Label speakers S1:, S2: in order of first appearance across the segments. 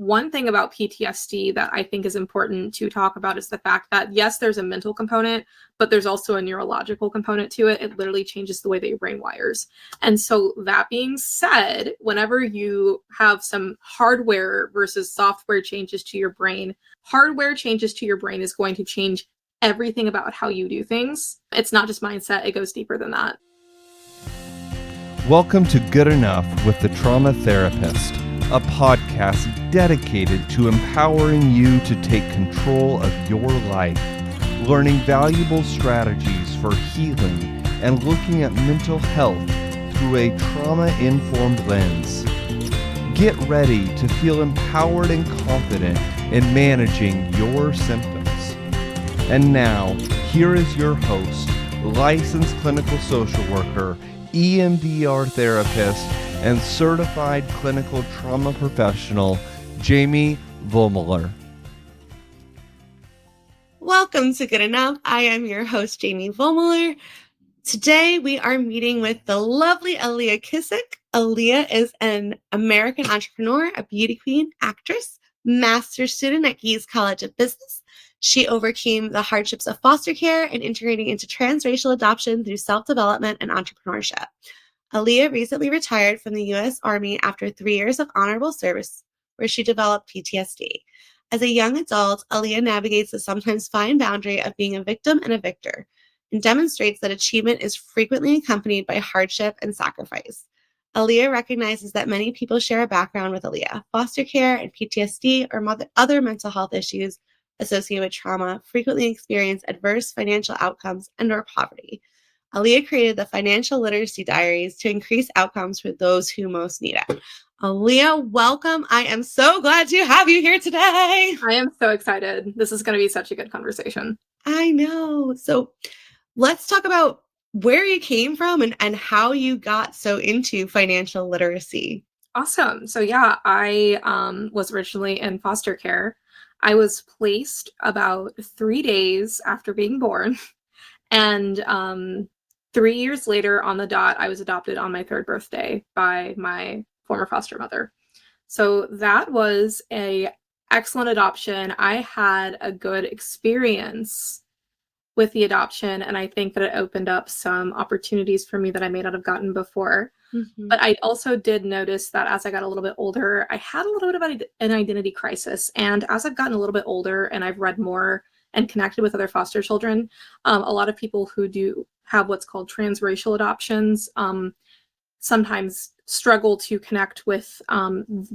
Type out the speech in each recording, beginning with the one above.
S1: one thing about PTSD that I think is important to talk about is the fact that, yes, there's a mental component, but there's also a neurological component to it. It literally changes the way that your brain wires. And so that being said, whenever you have some hardware versus software changes to your brain, hardware changes to your brain is going to change everything about how you do things. It's not just mindset, it goes deeper than that.
S2: Welcome to Good Enough with the Trauma Therapist, a podcast dedicated to empowering you to take control of your life, learning valuable strategies for healing, and looking at mental health through a trauma-informed lens. Get ready to feel empowered and confident in managing your symptoms. And now, here is your host, licensed clinical social worker, EMDR therapist, and certified clinical trauma professional, Jamie Vollmoeller.
S3: Welcome to Good Enough. I am your host, Jamie Vollmoeller. Today, we are meeting with the lovely Aaliyah Kissick. Aaliyah is an American entrepreneur, a beauty queen, actress, master's student at Gee's College of Business. She overcame the hardships of foster care and integrating into transracial adoption through self-development and entrepreneurship. Aaliyah recently retired from the U.S. Army after 3 years of honorable service, where she developed PTSD. As a young adult, Aaliyah navigates the sometimes fine boundary of being a victim and a victor, and demonstrates that achievement is frequently accompanied by hardship and sacrifice. Aaliyah recognizes that many people share a background with Aaliyah. Foster care and PTSD or other mental health issues associated with trauma frequently experience adverse financial outcomes and/or poverty. Aaliyah created the Financial Literacy Diaries to increase outcomes for those who most need it. Aaliyah, welcome. I am so glad to have you here today.
S1: I am so excited. This is going to be such a good conversation.
S3: I know. So let's talk about where you came from and how you got so into financial literacy.
S1: Awesome. So yeah, I was originally in foster care. I was placed about 3 days after being born. And 3 years later on the dot, I was adopted on my 3rd birthday by my former foster mother. So that was an excellent adoption. I had a good experience with the adoption, and I think that it opened up some opportunities for me that I may not have gotten before. But I also did notice that as I got a little bit older, I had a little bit of an identity crisis. And as I've gotten a little bit older and I've read more and connected with other foster children, a lot of people who do have what's called transracial adoptions sometimes struggle to connect with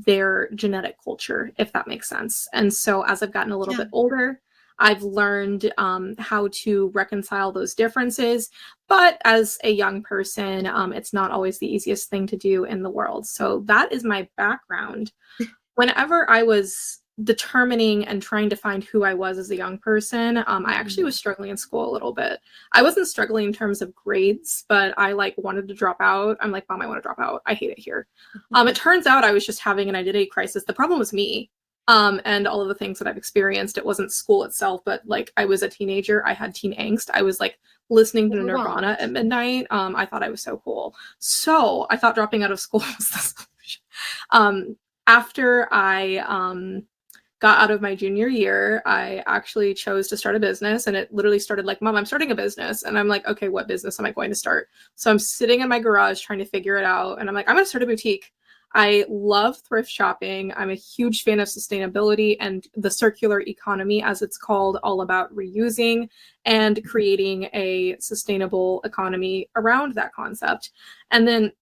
S1: their genetic culture, if that makes sense. And so as I've gotten a little bit older, I've learned how to reconcile those differences. But as a young person, it's not always the easiest thing to do in the world. So that is my background. Whenever I was determining and trying to find who I was as a young person, I actually was struggling in school a little bit. I wasn't struggling in terms of grades, but I wanted to drop out. I'm like, Mom, I want to drop out. I hate it here. It turns out I was just having an identity crisis. The problem was me. And all of the things that I've experienced. It wasn't school itself, but I was a teenager. I had teen angst. I was listening to Nirvana at midnight. I thought I was so cool. So I thought dropping out of school was the solution. After I got out of my junior year, I actually chose to start a business, and it literally started Mom, I'm starting a business. And I'm like, okay, what business am I going to start? So I'm sitting in my garage trying to figure it out. And I'm like, I'm going to start a boutique. I love thrift shopping. I'm a huge fan of sustainability and the circular economy, as it's called, all about reusing and creating a sustainable economy around that concept. And then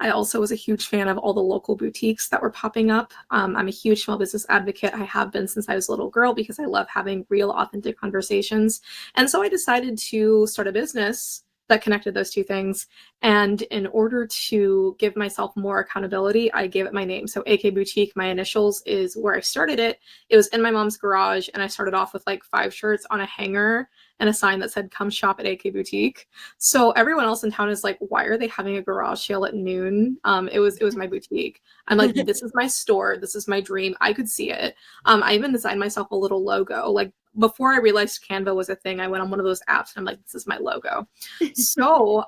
S1: I also was a huge fan of all the local boutiques that were popping up. I'm a huge small business advocate. I have been since I was a little girl because I love having real, authentic conversations. And so I decided to start a business that connected those two things. And in order to give myself more accountability, I gave it my name. So AK Boutique, my initials, is where I started it. It was in my mom's garage, and I started off with 5 shirts on a hanger and a sign that said, come shop at AK Boutique. So everyone else in town is like, why are they having a garage sale at noon? It was my boutique. I'm like, this is my store. This is my dream. I could see it. I even designed myself a little logo. Before I realized Canva was a thing, I went on one of those apps and I'm like, this is my logo. So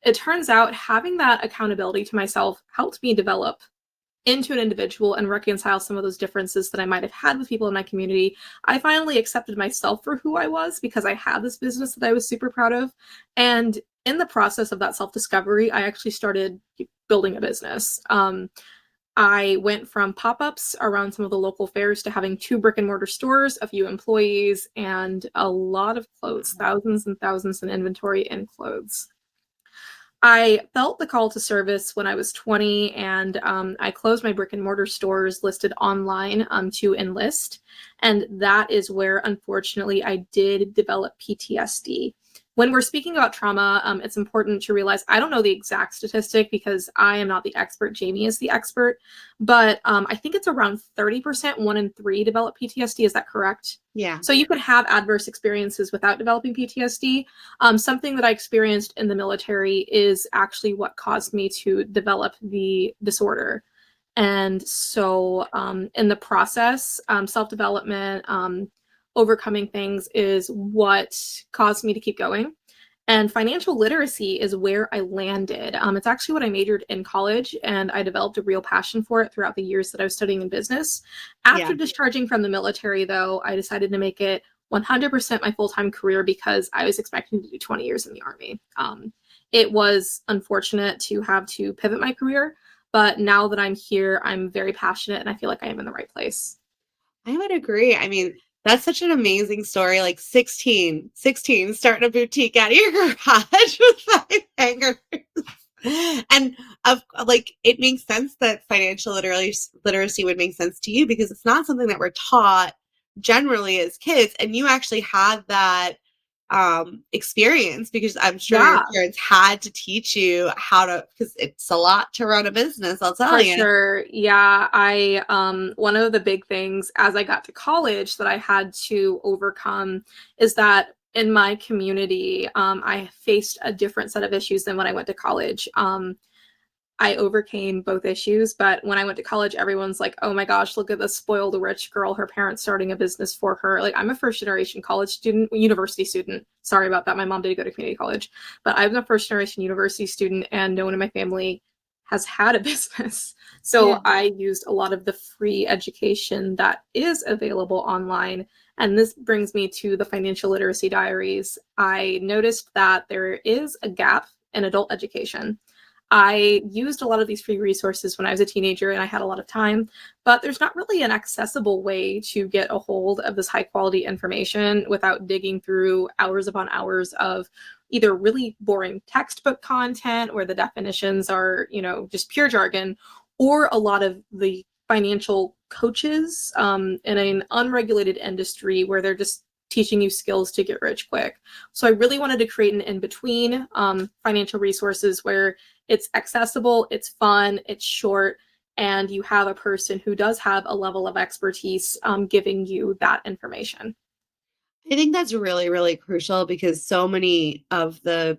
S1: it turns out having that accountability to myself helped me develop into an individual and reconcile some of those differences that I might have had with people in my community, I finally accepted myself for who I was because I had this business that I was super proud of. And in the process of that self-discovery, I actually started building a business. I went from pop-ups around some of the local fairs to having 2 brick-and-mortar stores, a few employees, and a lot of clothes, thousands and thousands in inventory in clothes. I felt the call to service when I was 20, and I closed my brick-and-mortar stores listed online to enlist. And that is where, unfortunately, I did develop PTSD. When we're speaking about trauma, it's important to realize I don't know the exact statistic because I am not the expert. Jamie is the expert. But I think it's around 30%, 1 in 3 develop PTSD. Is that correct?
S3: Yeah.
S1: So you could have adverse experiences without developing PTSD. Something that I experienced in the military is actually what caused me to develop the disorder. And so in the process, self-development, overcoming things is what caused me to keep going. And financial literacy is where I landed. It's actually what I majored in college, and I developed a real passion for it throughout the years that I was studying in business. After discharging from the military, though, I decided to make it 100% my full-time career because I was expecting to do 20 years in the Army. It was unfortunate to have to pivot my career, but now that I'm here, I'm very passionate and I feel like I am in the right place.
S3: I would agree. I mean, that's such an amazing story. Like 16, starting a boutique out of your garage with 5 hangers. And like, it makes sense that financial literacy would make sense to you because it's not something that we're taught generally as kids. And you actually had that experience because I'm sure your parents had to teach you how to, because it's a lot to run a business, I'll tell you.
S1: For sure. Yeah. One of the big things as I got to college that I had to overcome is that in my community, I faced a different set of issues than when I went to college. I overcame both issues, but when I went to college, everyone's like, oh my gosh, look at this spoiled rich girl, her parents starting a business for her. Like, I'm a first generation college student, university student. Sorry about that. My mom did go to community college, but I'm a first generation university student and no one in my family has had a business. So I used a lot of the free education that is available online. And this brings me to the Financial Literacy Diaries. I noticed that there is a gap in adult education. I used a lot of these free resources when I was a teenager and I had a lot of time, but there's not really an accessible way to get a hold of this high quality information without digging through hours upon hours of either really boring textbook content where the definitions are, just pure jargon, or a lot of the financial coaches in an unregulated industry where they're just teaching you skills to get rich quick. So I really wanted to create an in-between financial resources where it's accessible, it's fun, it's short, and you have a person who does have a level of expertise giving you that information.
S3: I think that's really, really crucial because so many of the,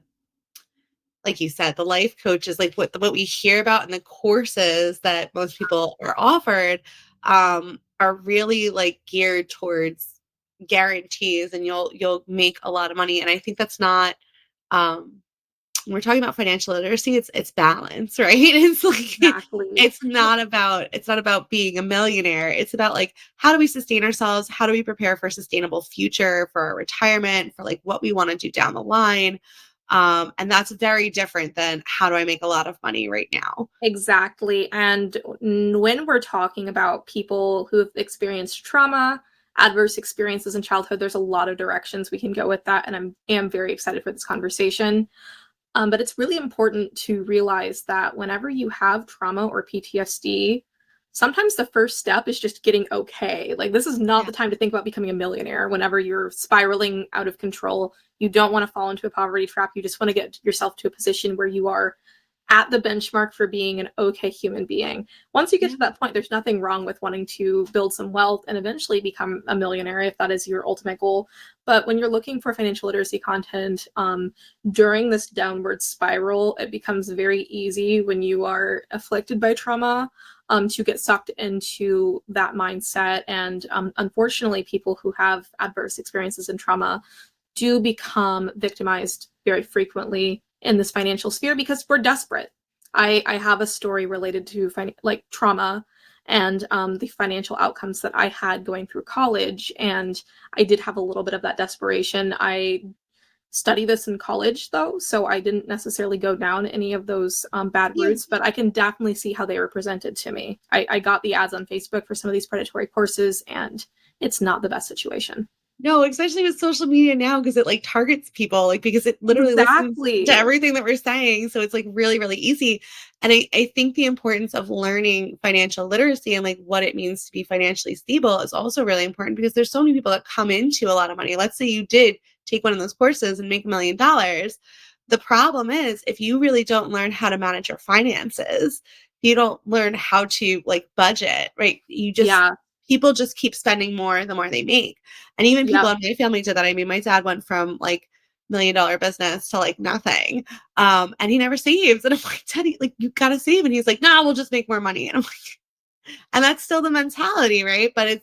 S3: like you said, the life coaches, like what we hear about in the courses that most people are offered, are really like geared towards guarantees, and you'll make a lot of money. And I think that's not, when we're talking about financial literacy, it's balance, right? It's like
S1: Exactly.
S3: it's not about being a millionaire. It's about like, how do we sustain ourselves? How do we prepare for a sustainable future, for our retirement, for like what we want to do down the line? And that's very different than how do I make a lot of money right now?
S1: Exactly. And when we're talking about people who have experienced trauma, adverse experiences in childhood, there's a lot of directions we can go with that. And am very excited for this conversation. But it's really important to realize that whenever you have trauma or PTSD, sometimes the first step is just getting okay. Like, this is not the time to think about becoming a millionaire whenever you're spiraling out of control. You don't want to fall into a poverty trap. You just want to get yourself to a position where you are at the benchmark for being an okay human being. Once you get to that point, there's nothing wrong with wanting to build some wealth and eventually become a millionaire if that is your ultimate goal. But when you're looking for financial literacy content during this downward spiral, it becomes very easy when you are afflicted by trauma to get sucked into that mindset. And unfortunately, people who have adverse experiences in trauma do become victimized very frequently in this financial sphere because we're desperate. I have a story related to like trauma and the financial outcomes that I had going through college. And I did have a little bit of that desperation. I studied this in college, though, so I didn't necessarily go down any of those bad
S3: Yeah.
S1: routes, but I can definitely see how they were presented to me. I got the ads on Facebook for some of these predatory courses, and it's not the best situation.
S3: No, especially with social media now, because it like targets people, like because it literally listens to
S1: Exactly.
S3: everything that we're saying. So it's like really, really easy. And I think the importance of learning financial literacy and like what it means to be financially stable is also really important because there's so many people that come into a lot of money. Let's say you did take one of those courses and make $1 million. The problem is if you really don't learn how to manage your finances, you don't learn how to like budget, right?
S1: Yeah.
S3: People just keep spending more the more they make. And even people
S1: Yep.
S3: in my family did that. I mean, my dad went from like $1 million business to like nothing. And he never saves. And I'm like, Teddy, like you gotta save. And he's like, no, we'll just make more money. And I'm like, and that's still the mentality, right? But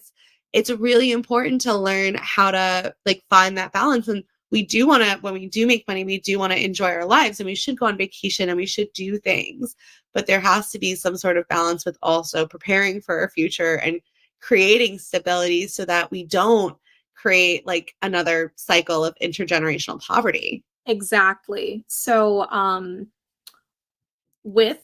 S3: it's really important to learn how to like find that balance. And we do want to, when we do make money, we do want to enjoy our lives and we should go on vacation and we should do things. But there has to be some sort of balance with also preparing for our future and creating stability so that we don't create like another cycle of intergenerational poverty.
S1: Exactly. So, with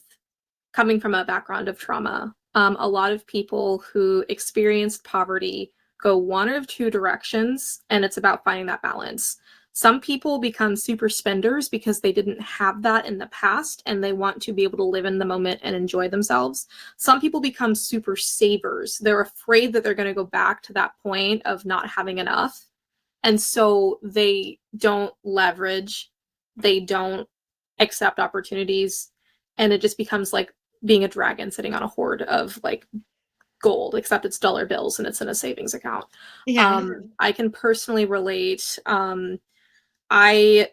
S1: coming from a background of trauma, a lot of people who experienced poverty go one of two directions, and it's about finding that balance. Some people become super spenders because they didn't have that in the past and they want to be able to live in the moment and enjoy themselves. Some people become super savers. They're afraid that they're going to go back to that point of not having enough. And so they don't leverage, they don't accept opportunities, and it just becomes like being a dragon sitting on a hoard of like gold, except it's dollar bills and it's in a savings account.
S3: Yeah.
S1: I can personally relate. I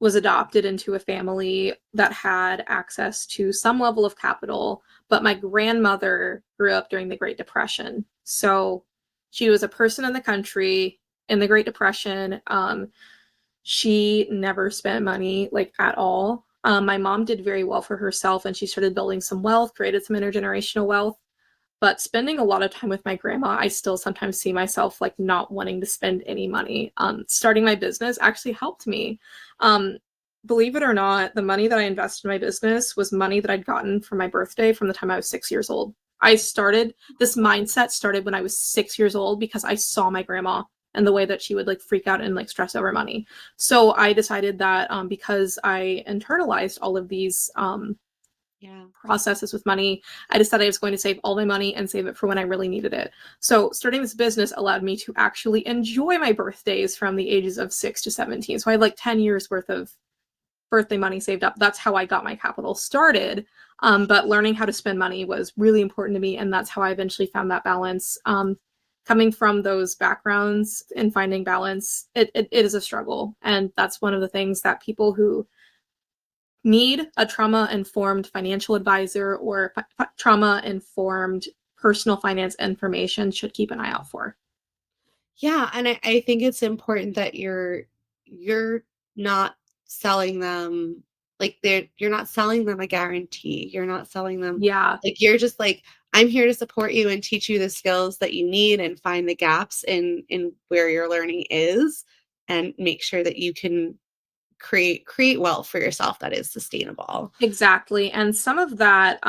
S1: was adopted into a family that had access to some level of capital, but my grandmother grew up during the Great Depression. So she was a person in the country in the Great Depression. She never spent money like at all. My mom did very well for herself and she started building some wealth, created some intergenerational wealth. But spending a lot of time with my grandma, I still sometimes see myself like not wanting to spend any money. Starting my business actually helped me. Um, Believe it or not, the money that I invested in my business was money that I'd gotten for my birthday from the time I was 6 years old. This mindset started when I was 6 years old because I saw my grandma and the way that she would like freak out and like stress over money. So I decided that because I internalized all of these
S3: Yeah.
S1: processes with money, I decided I was going to save all my money and save it for when I really needed it. So starting this business allowed me to actually enjoy my birthdays from the ages of 6 to 17. So I had like 10 years worth of birthday money saved up. That's how I got my capital started. But learning how to spend money was really important to me. And that's how I eventually found that balance. Coming from those backgrounds and finding balance, it is a struggle. And that's one of the things that people who need a trauma-informed financial advisor or trauma-informed personal finance information should keep an eye out for.
S3: Yeah, and I think it's important that you're not selling them like you're not selling them a guarantee. You're not selling them
S1: Yeah,
S3: like you're just like, I'm here to support you and teach you the skills that you need and find the gaps in where your learning is and make sure that you can create wealth for yourself that is sustainable.
S1: exactly. And some of that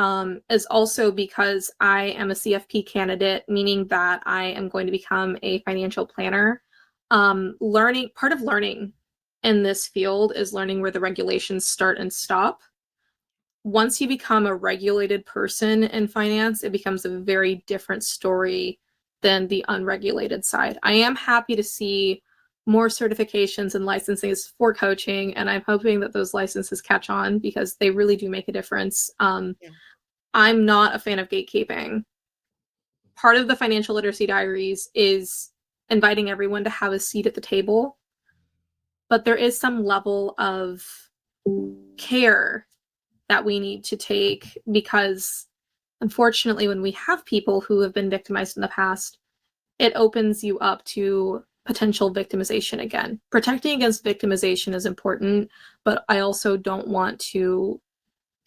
S1: is also because I am a CFP candidate, meaning that I am going to become a financial planner. Part of learning in this field is learning where the regulations start and stop. Once you become a regulated person in finance, it becomes a very different story than the unregulated side. I am happy to see more certifications and licenses for coaching, and I'm hoping that those licenses catch on because they really do make a difference.
S3: Yeah.
S1: I'm not a fan of gatekeeping. Part of the Financial Literacy Diaries is inviting everyone to have a seat at the table, but there is some level of care that we need to take because unfortunately when we have people who have been victimized in the past, it opens you up to potential victimization again. Protecting against victimization is important, but I also don't want to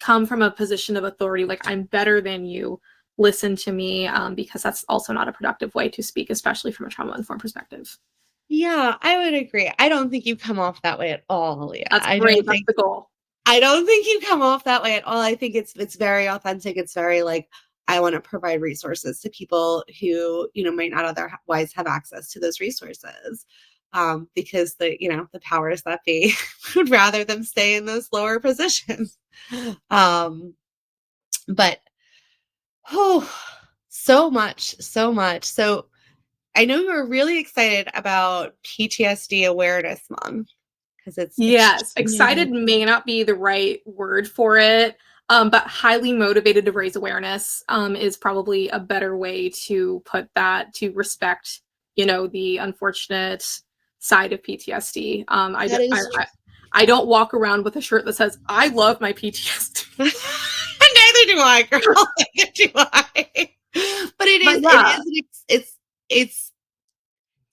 S1: come from a position of authority, like I'm better than you, listen to me, because that's also not a productive way to speak, especially from a trauma-informed perspective.
S3: Yeah, I would agree. I don't think you come off that way at all, Aaliyah.
S1: That's great. That's the goal.
S3: I don't think you come off that way at all. I think it's very authentic. It's very like, I want to provide resources to people who, might not otherwise have access to those resources. Because the powers that be would rather them stay in those lower positions. But so much. So I know you were really excited about PTSD Awareness Month because it's
S1: Yes, excited may not be the right word for it, but highly motivated to raise awareness is probably a better way to put that, to respect, the unfortunate side of PTSD. I don't walk around with a shirt that says, I love my PTSD.
S3: Neither do I, girl. Neither do I. But it's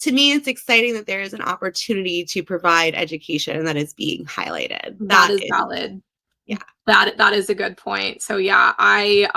S3: to me, it's exciting that there is an opportunity to provide education that is being highlighted.
S1: That is valid.
S3: Yeah.
S1: That is a good point. So yeah, I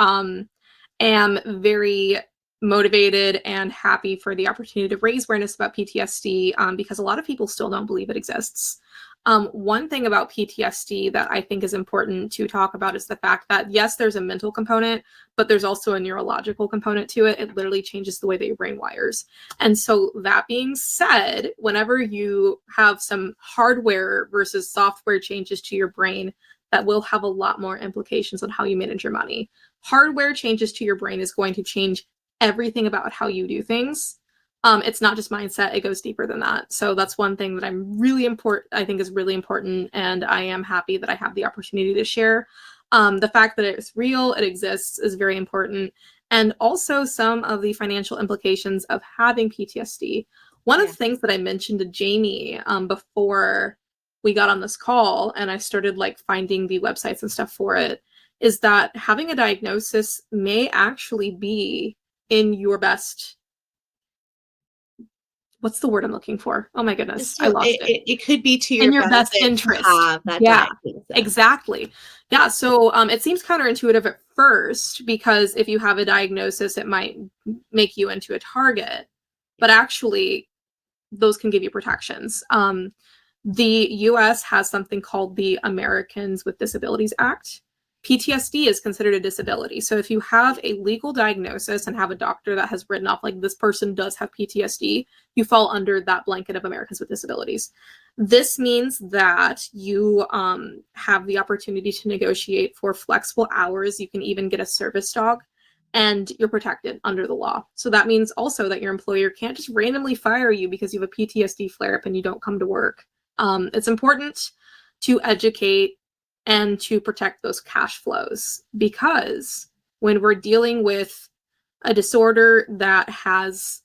S1: am very motivated and happy for the opportunity to raise awareness about PTSD, because a lot of people still don't believe it exists. One thing about PTSD that I think is important to talk about is the fact that, yes, there's a mental component, but there's also a neurological component to it. It literally changes the way that your brain wires. And so that being said, whenever you have some hardware versus software changes to your brain, that will have a lot more implications on how you manage your money. Hardware changes to your brain is going to change everything about how you do things. It's not just mindset, it goes deeper than that. So that's one thing that I think is really important, and I am happy that I have the opportunity to share. The fact that it's real, it exists, is very important. And also some of the financial implications of having PTSD. One of the things that I mentioned to Jamie before we got on this call and I started finding the websites and stuff for it, is that having a diagnosis may actually be in your best, what's the word I'm looking for? Oh my goodness, I lost it.
S3: It could be to
S1: your best interest. Yeah, exactly. Yeah, so it seems counterintuitive at first, because if you have a diagnosis, it might make you into a target, but actually those can give you protections. The US has something called the Americans with Disabilities Act. PTSD is considered a disability. So if you have a legal diagnosis and have a doctor that has written off, this person does have PTSD, you fall under that blanket of Americans with Disabilities. This means that you have the opportunity to negotiate for flexible hours. You can even get a service dog, and you're protected under the law. So that means also that your employer can't just randomly fire you because you have a PTSD flare-up and you don't come to work. It's important to educate and to protect those cash flows, because when we're dealing with a disorder that has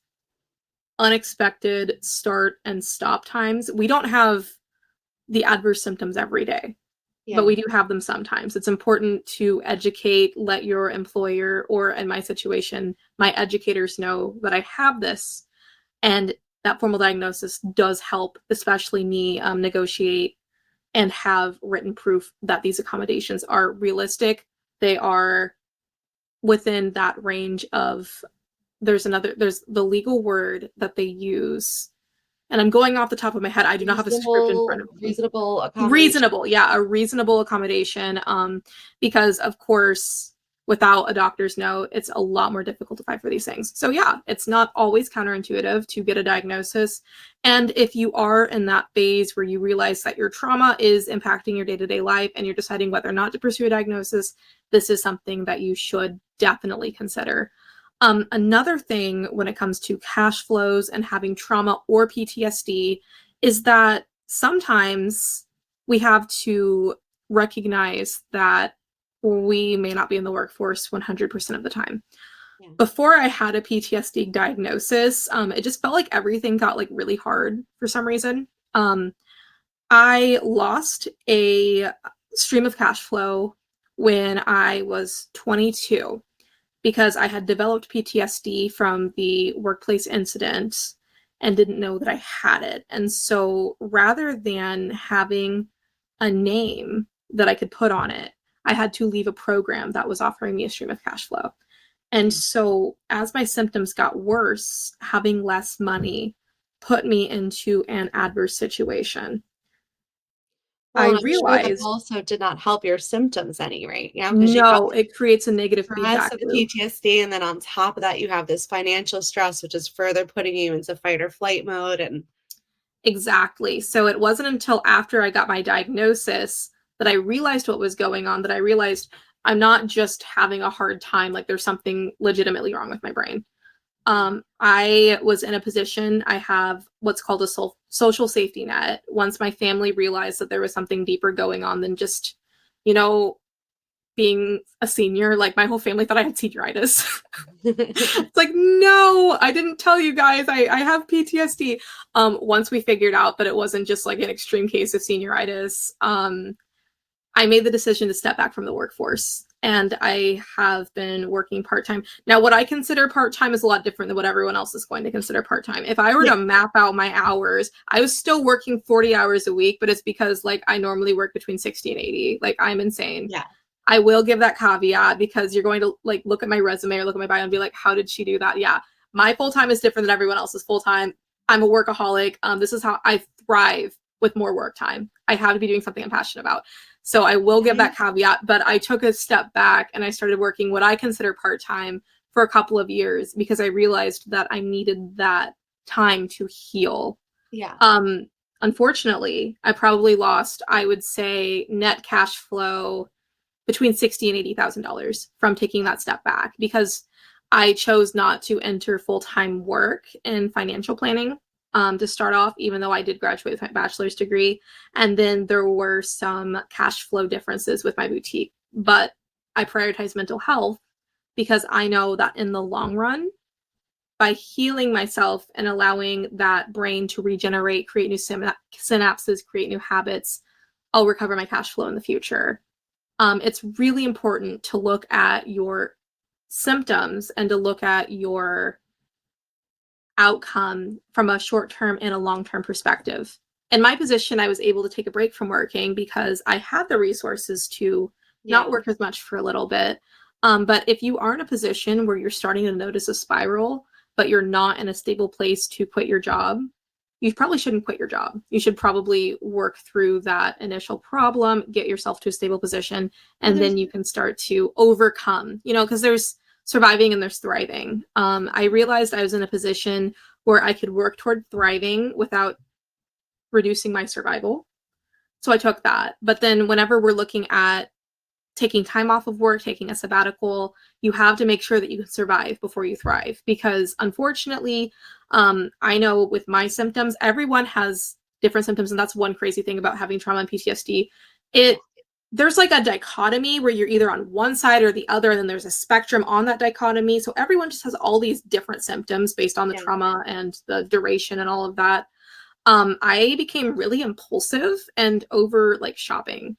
S1: unexpected start and stop times, we don't have the adverse symptoms every day, but we do have them sometimes. It's important to educate, let your employer, or in my situation, my educators, know that I have this, and that formal diagnosis does help, especially me, negotiate and have written proof that these accommodations are realistic. They are within that range of, there's the legal word that they use, and I'm going off the top of my head. I do not have a script in front of me.
S3: Reasonable accommodation.
S1: Reasonable, yeah, a reasonable accommodation. Because of course, without a doctor's note, it's a lot more difficult to fight for these things. So yeah, it's not always counterintuitive to get a diagnosis. And if you are in that phase where you realize that your trauma is impacting your day-to-day life and you're deciding whether or not to pursue a diagnosis, this is something that you should definitely consider. Another thing when it comes to cash flows and having trauma or PTSD is that sometimes we have to recognize that we may not be in the workforce 100% of the time. Yeah. Before I had a PTSD diagnosis, it just felt like everything got really hard for some reason. I lost a stream of cash flow when I was 22 because I had developed PTSD from the workplace incident and didn't know that I had it. And so rather than having a name that I could put on it, I had to leave a program that was offering me a stream of cash flow. And so as my symptoms got worse, having less money put me into an adverse situation.
S3: Well,
S1: I
S3: I'm sure that
S1: realized,
S3: also did not help your symptoms any, right? You know, because you got
S1: no, it creates a
S3: the
S1: negative
S3: stress
S1: feedback
S3: of the
S1: loop.
S3: PTSD, and then on top of that, you have this financial stress, which is further putting you into fight or flight mode. And
S1: Exactly. So it wasn't until after I got my diagnosis that I realized what was going on, that I realized I'm not just having a hard time, like there's something legitimately wrong with my brain. I was in a position, I have what's called a social safety net. Once my family realized that there was something deeper going on than just, you know, being a senior, like my whole family thought I had senioritis. It's like, no, I didn't tell you guys. I have PTSD. Once we figured out that it wasn't just like an extreme case of senioritis, I made the decision to step back from the workforce. And I have been working part-time. Now, what I consider part-time is a lot different than what everyone else is going to consider part-time. If I were
S3: Yeah.
S1: to map out my hours, I was still working 40 hours a week, but it's because like I normally work between 60 and 80. Like I'm insane.
S3: Yeah.
S1: I will give that caveat because you're going to like look at my resume or look at my bio and be like, how did she do that? Yeah. My full-time is different than everyone else's full-time. I'm a workaholic. This is how I thrive with more work time. I have to be doing something I'm passionate about. So I will give that caveat, but I took a step back and I started working what I consider part-time for a couple of years because I realized that I needed that time to heal.
S3: Yeah.
S1: Unfortunately, I probably lost, I would say, net cash flow between $60,000 and $80,000 from taking that step back because I chose not to enter full-time work in financial planning to start off, even though I did graduate with my bachelor's degree. And then there were some cash flow differences with my boutique, but I prioritized mental health because I know that in the long run, by healing myself and allowing that brain to regenerate, create new synapses, create new habits, I'll recover my cash flow in the future. It's really important to look at your symptoms and to look at your outcome from a short-term and a long-term perspective. In my position, I was able to take a break from working because I had the resources to not work as much for a little bit. But if you are in a position where you're starting to notice a spiral, but you're not in a stable place to quit your job, you probably shouldn't quit your job. You should probably work through that initial problem, get yourself to a stable position, and then you can start to overcome, because there's surviving and there's thriving. I realized I was in a position where I could work toward thriving without reducing my survival. So I took that. But then whenever we're looking at taking time off of work, taking a sabbatical, you have to make sure that you can survive before you thrive. Because unfortunately, I know with my symptoms, everyone has different symptoms. And that's one crazy thing about having trauma and PTSD. There's like a dichotomy where you're either on one side or the other, and then there's a spectrum on that dichotomy. So everyone just has all these different symptoms based on the trauma and the duration and all of that. I became really impulsive and over like shopping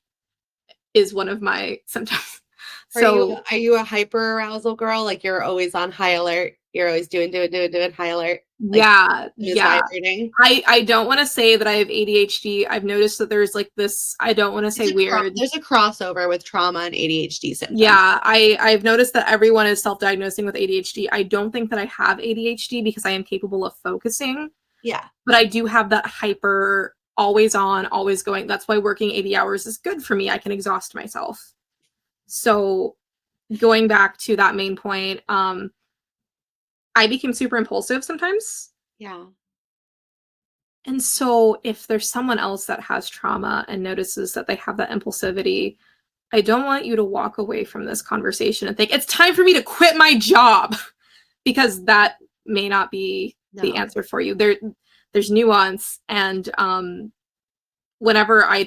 S1: is one of my symptoms. So
S3: Are you a hyper arousal girl? Like you're always on high alert. You're always doing high alert. Like is
S1: yeah.
S3: vibrating.
S1: I don't want to say that I have ADHD. I've noticed that there's like this, I don't want to say weird.
S3: There's a crossover with trauma and ADHD symptoms.
S1: Yeah, I've noticed that everyone is self-diagnosing with ADHD. I don't think that I have ADHD because I am capable of focusing.
S3: Yeah.
S1: But I do have that hyper, always on, always going. That's why working 80 hours is good for me. I can exhaust myself. So going back to that main point, I became super impulsive sometimes.
S3: Yeah.
S1: And so if there's someone else that has trauma and notices that they have that impulsivity, I don't want you to walk away from this conversation and think, it's time for me to quit my job, because that may not be the answer for you. There's nuance. And whenever I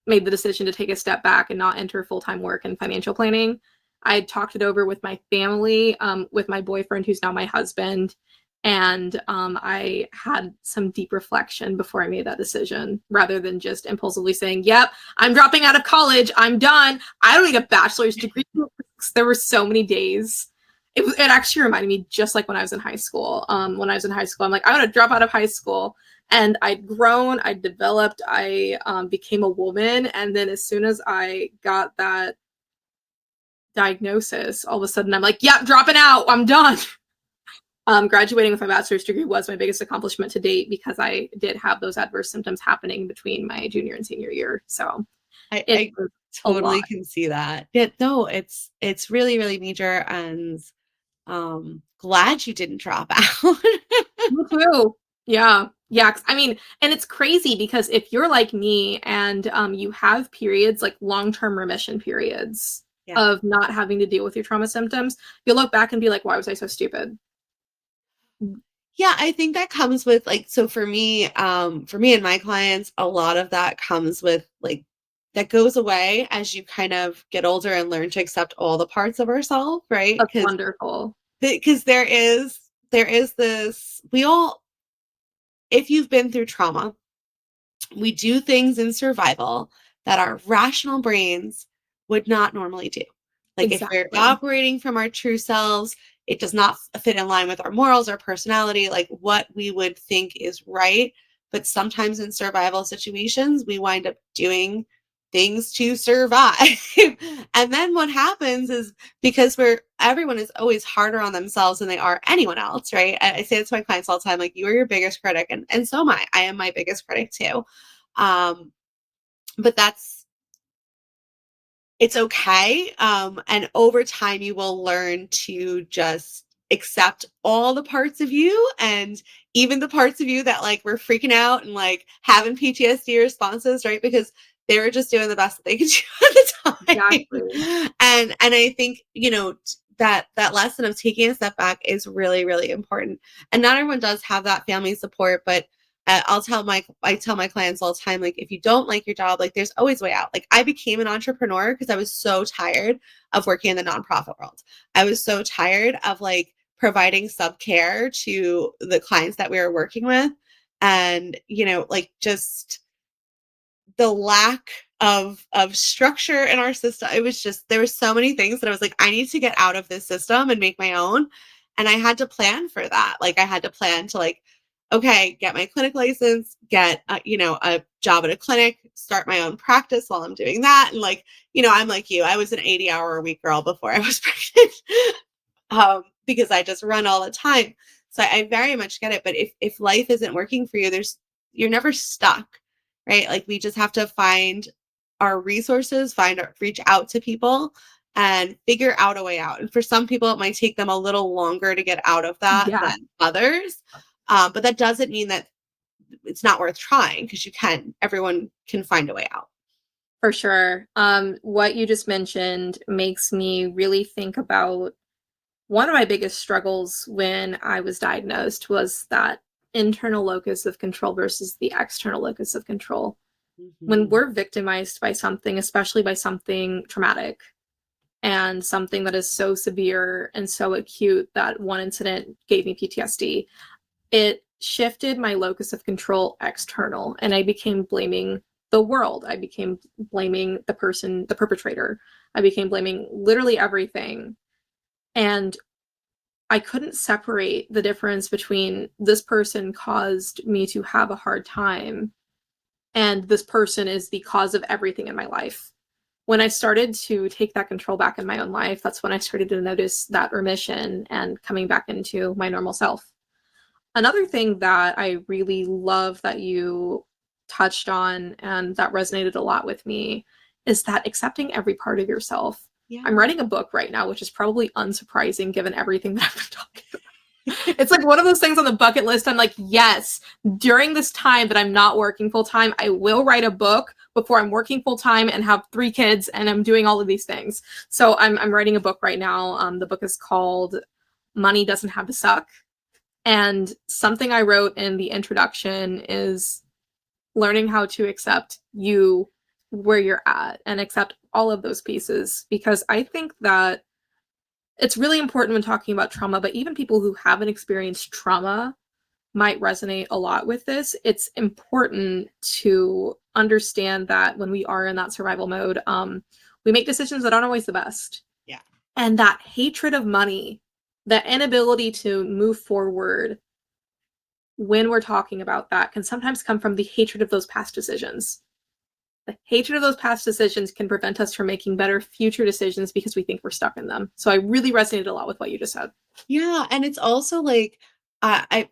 S1: made the decision to take a step back and not enter full-time work in financial planning, I talked it over with my family, with my boyfriend, who's now my husband. And I had some deep reflection before I made that decision, rather than just impulsively saying, yep, I'm dropping out of college. I'm done. I don't need a bachelor's degree. There were so many days. It actually reminded me just like when I was in high school. When I was in high school, I'm like, I'm going to drop out of high school. And I'd grown, I'd developed, I became a woman. And then as soon as I got that diagnosis, all of a sudden I'm like, yep, dropping out, I'm done. Graduating with my bachelor's degree was my biggest accomplishment to date because I did have those adverse symptoms happening between my junior and senior year. So it
S3: I
S1: was a
S3: totally
S1: lot.
S3: can see that. Yeah, no, it's really, really major, and glad you didn't drop out.
S1: Me too. Yeah. Yeah. I mean, and it's crazy because if you're like me and you have periods, like long-term remission periods
S3: Yeah.
S1: of not having to deal with your trauma symptoms, you'll look back and be like, why was I so stupid?
S3: Yeah, I think that comes with like, so for me and my clients, a lot of that comes with like, that goes away as you kind of get older and learn to accept all the parts of ourselves, right?
S1: That's wonderful.
S3: Because there is this, we all, if you've been through trauma, we do things in survival that our rational brains would not normally do. Like if we're
S1: Exactly.
S3: operating from our true selves, it does not fit in line with our morals or personality, like what we would think is right. But sometimes in survival situations, we wind up doing things to survive. And then what happens is, because everyone is always harder on themselves than they are anyone else, right? I say it to my clients all the time, like, you are your biggest critic, and so am I. I am my biggest critic too. But it's okay. And over time, you will learn to just accept all the parts of you, and even the parts of you that like were freaking out and like having PTSD responses, right? Because they were just doing the best that they could do at the
S1: Exactly.
S3: time. And I think, that lesson of taking a step back is really, really important. And not everyone does have that family support, but I tell my clients all the time, like, if you don't like your job, like, there's always a way out. Like, I became an entrepreneur because I was so tired of working in the nonprofit world. I was so tired of like providing sub care to the clients that we were working with. And, like, just the lack of structure in our system. It was just, there were so many things that I was like, I need to get out of this system and make my own. And I had to plan for that. Like, I had to plan to, like, okay, get my clinic license, get a job at a clinic, start my own practice while I'm doing that. And like, I'm like you, I was an 80-hour a week girl before I was pregnant. Because I just run all the time. So I very much get it. But if life isn't working for you, you're never stuck, right? Like, we just have to find our resources, reach out to people and figure out a way out. And for some people, it might take them a little longer to get out of that
S1: Yeah,
S3: than others. But that doesn't mean that it's not worth trying, because everyone can find a way out.
S1: for sure. What you just mentioned makes me really think about one of my biggest struggles when I was diagnosed was that internal locus of control versus the external locus of control. When
S3: Mhm.
S1: we're victimized by something, especially by something traumatic and something that is so severe and so acute that one incident gave me PTSD, it shifted my locus of control external, and I became blaming the world. I became blaming the person, the perpetrator. I became blaming literally everything. And I couldn't separate the difference between this person caused me to have a hard time and this person is the cause of everything in my life. When I started to take that control back in my own life, that's when I started to notice that remission and coming back into my normal self. Another thing that I really love that you touched on and that resonated a lot with me is that accepting every part of yourself.
S3: Yeah.
S1: I'm writing a book right now, which is probably unsurprising given everything that I've been talking about. It's like one of those things on the bucket list. I'm like, yes, during this time that I'm not working full time, I will write a book before I'm working full time and have 3 kids and I'm doing all of these things. So I'm writing a book right now. The book is called Money Doesn't Have to Suck. And something I wrote in the introduction is learning how to accept you where you're at and accept all of those pieces, because I think that it's really important when talking about trauma, but even people who haven't experienced trauma might resonate a lot with this. It's important to understand that when we are in that survival mode, we make decisions that aren't always the best.
S3: Yeah.
S1: And that hatred of money, that inability to move forward when we're talking about that, can sometimes come from the hatred of those past decisions. the hatred of those past decisions can prevent us from making better future decisions because we think we're stuck in them. So I really resonated a lot with what you just said.
S3: Yeah, and it's also like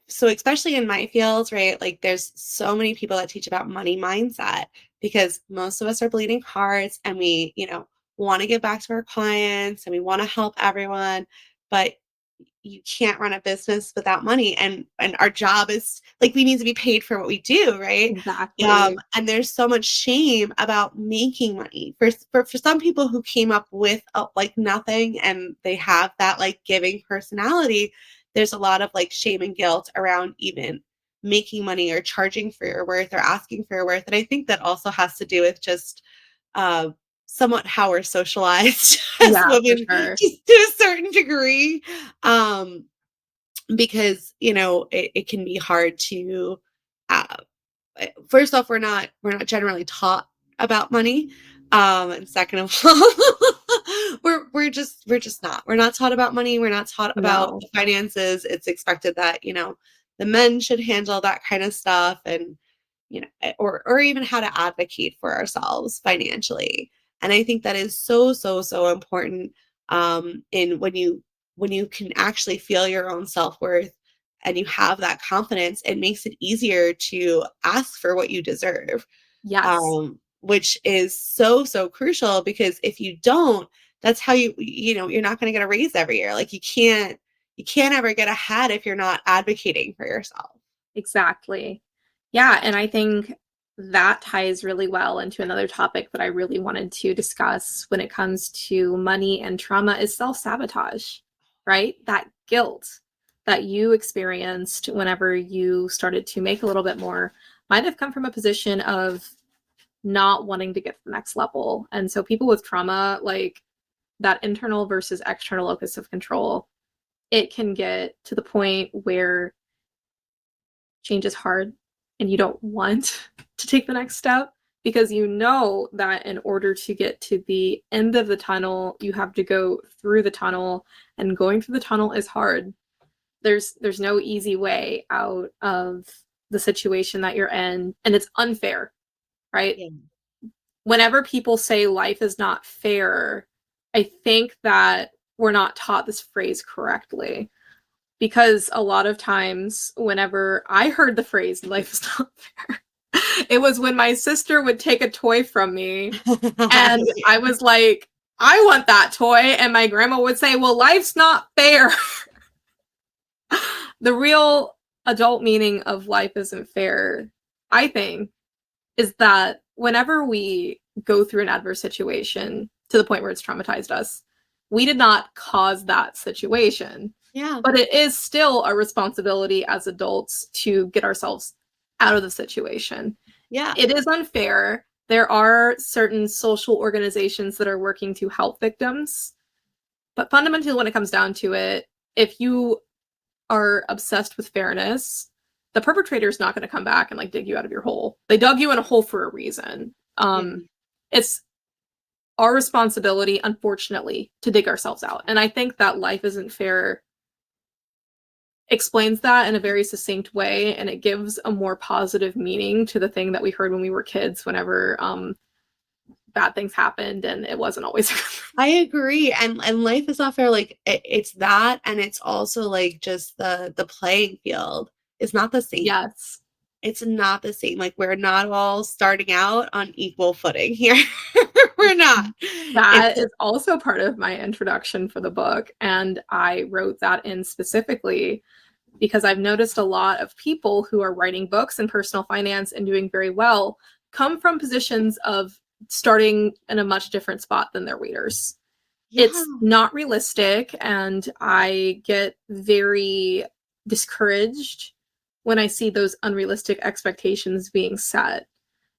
S3: so especially in my field, right? Like there's so many people that teach about money mindset because most of us are bleeding hearts and we, want to give back to our clients and we want to help everyone, but you can't run a business without money and our job is like we need to be paid for what we do, right?
S1: Exactly.
S3: And there's so much shame about making money for some people who came up with like nothing and they have that like giving personality. There's a lot of like shame and guilt around even making money or charging for your worth or asking for your worth, and I think that also has to do with just uh, somewhat how we're socialized as
S1: Yeah, for
S3: women,
S1: sure.
S3: just to a certain degree. Um, because, it can be hard to, uh, first off, we're not generally taught about money. And second of all, we're just not. We're not taught about money. We're not taught about
S1: No.
S3: the finances. It's expected that, the men should handle that kind of stuff and or even how to advocate for ourselves financially. And I think that is so, so, so important in when you can actually feel your own self-worth and you have that confidence, it makes it easier to ask for what you deserve,
S1: Yes.
S3: which is so, so crucial because if you don't, that's how you're not going to get a raise every year. Like you can't ever get ahead if you're not advocating for yourself.
S1: Exactly. Yeah, and I think that ties really well into another topic that I really wanted to discuss when it comes to money and trauma is self-sabotage, right? That guilt that you experienced whenever you started to make a little bit more might have come from a position of not wanting to get to the next level. And so people with trauma, like that internal versus external locus of control, it can get to the point where change is hard and you don't want to take the next step because you know that in order to get to the end of the tunnel, you have to go through the tunnel, and going through the tunnel is hard. There's no easy way out of the situation that you're in, and it's unfair, right?
S3: Yeah.
S1: Whenever people say life is not fair, I think that we're not taught this phrase correctly because a lot of times whenever I heard the phrase life is not fair, it was when my sister would take a toy from me and I was like, I want that toy, and my grandma would say, well, life's not fair. The real adult meaning of life isn't fair, I think, is that whenever we go through an adverse situation to the point where it's traumatized us, we did not cause that situation.
S3: Yeah.
S1: But it is still our responsibility as adults to get ourselves out of the situation.
S3: Yeah.
S1: It is unfair. There are certain social organizations that are working to help victims. But fundamentally, when it comes down to it, if you are obsessed with fairness, the perpetrator is not going to come back and like dig you out of your hole. They dug you in a hole for a reason.
S3: Yeah.
S1: It's our responsibility, unfortunately, to dig ourselves out. And I think that life isn't fair explains that in a very succinct way, and it gives a more positive meaning to the thing that we heard when we were kids whenever bad things happened and it wasn't always
S3: I agree. And life is not fair. Like it's that, and it's also like just the playing field is not the same.
S1: yes.
S3: It's not the same. Like we're not all starting out on equal footing here. We're not.
S1: That
S3: It's
S1: is also part of my introduction for the book, and I wrote that in specifically because I've noticed a lot of people who are writing books in personal finance and doing very well come from positions of starting in a much different spot than their readers.
S3: yeah.
S1: It's not realistic, and I get very discouraged when I see those unrealistic expectations being set.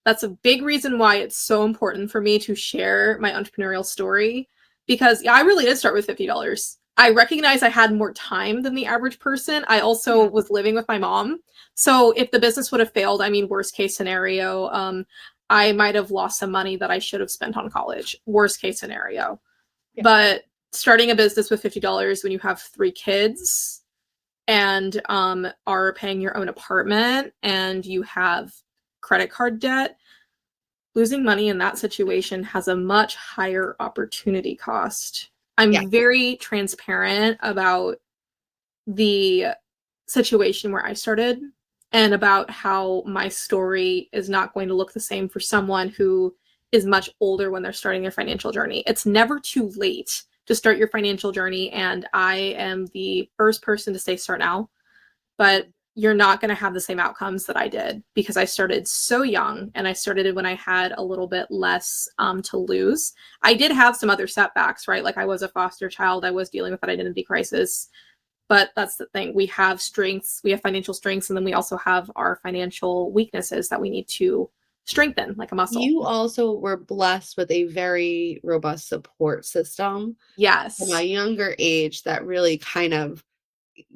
S1: That's a big reason why it's so important for me to share my entrepreneurial story because yeah, I really did start with $50. I recognize I had more time than the average person. I also
S3: Yeah.
S1: was living with my mom. So if the business would have failed, I mean, worst case scenario, I might have lost some money that I should have spent on college. Worst case scenario.
S3: Yeah.
S1: But starting a business with $50 when you have 3 kids and are paying your own apartment and you have credit card debt, losing money in that situation has a much higher opportunity cost.
S3: Yeah.
S1: I'm very transparent about the situation where I started and about how my story is not going to look the same for someone who is much older when they're starting their financial journey. It's never too late to start your financial journey, and I am the first person to say start now, but you're not going to have the same outcomes that I did because I started so young and I started when I had a little bit less to lose. I did have some other setbacks, right? Like I was a foster child, I was dealing with that identity crisis. But that's the thing. We have strengths, we have financial strengths, and then we also have our financial weaknesses that we need to strengthen like a muscle.
S3: You also were blessed with a very robust support system from a
S1: Yes.
S3: younger age that really kind of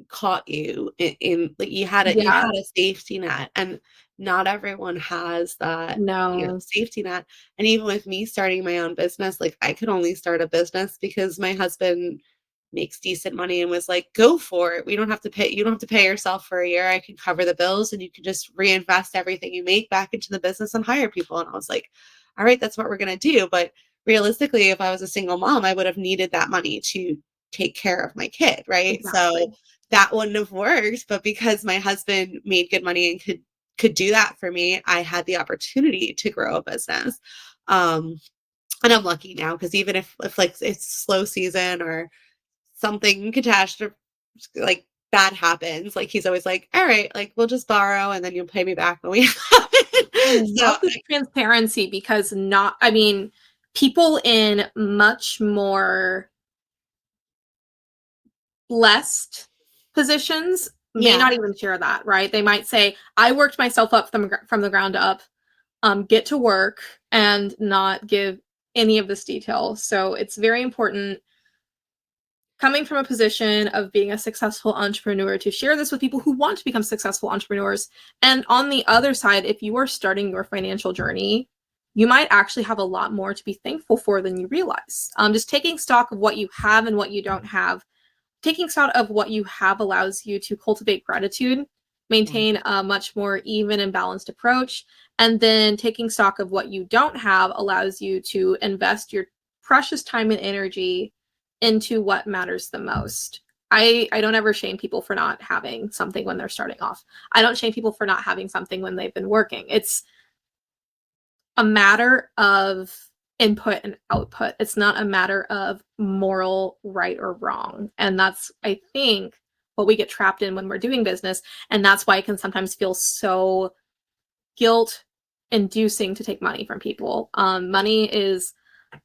S3: caught you in like you
S1: Yeah.
S3: had a safety net, and not everyone has that,
S1: No.
S3: safety net. And even with me starting my own business, like I could only start a business because my husband makes decent money and was like, go for it. You don't have to pay yourself for a year. I can cover the bills and you can just reinvest everything you make back into the business and hire people. And I was like, all right, that's what we're gonna do. But realistically, if I was a single mom, I would have needed that money to take care of my kid, right? So
S1: Exactly.
S3: that wouldn't have worked. But because my husband made good money and could do that for me, I had the opportunity to grow a business. Um, and I'm lucky now because even if like it's slow season or something catastrophe like bad happens, like he's always like, all right, like we'll just borrow and then you'll pay me back when we have
S1: I
S3: it. So
S1: love the transparency because not, I mean, people in much more blessed positions may
S3: yeah.
S1: not even share that, right? They might say, I worked myself up from the ground up, get to work and not give any of this detail. So it's very important coming from a position of being a successful entrepreneur to share this with people who want to become successful entrepreneurs. And on the other side, if you are starting your financial journey, you might actually have a lot more to be thankful for than you realize. Just taking stock of what you have and what you don't have. Taking stock of what you have allows you to cultivate gratitude, maintain a much more even and balanced approach, and then taking stock of what you don't have allows you to invest your precious time and energy into what matters the most. I don't ever shame people for not having something when they're starting off. I don't shame people for not having something when they've been working. It's a matter of input and output. It's not a matter of moral right or wrong. And that's, I think, what we get trapped in when we're doing business. And that's why it can sometimes feel so guilt inducing to take money from people. Money is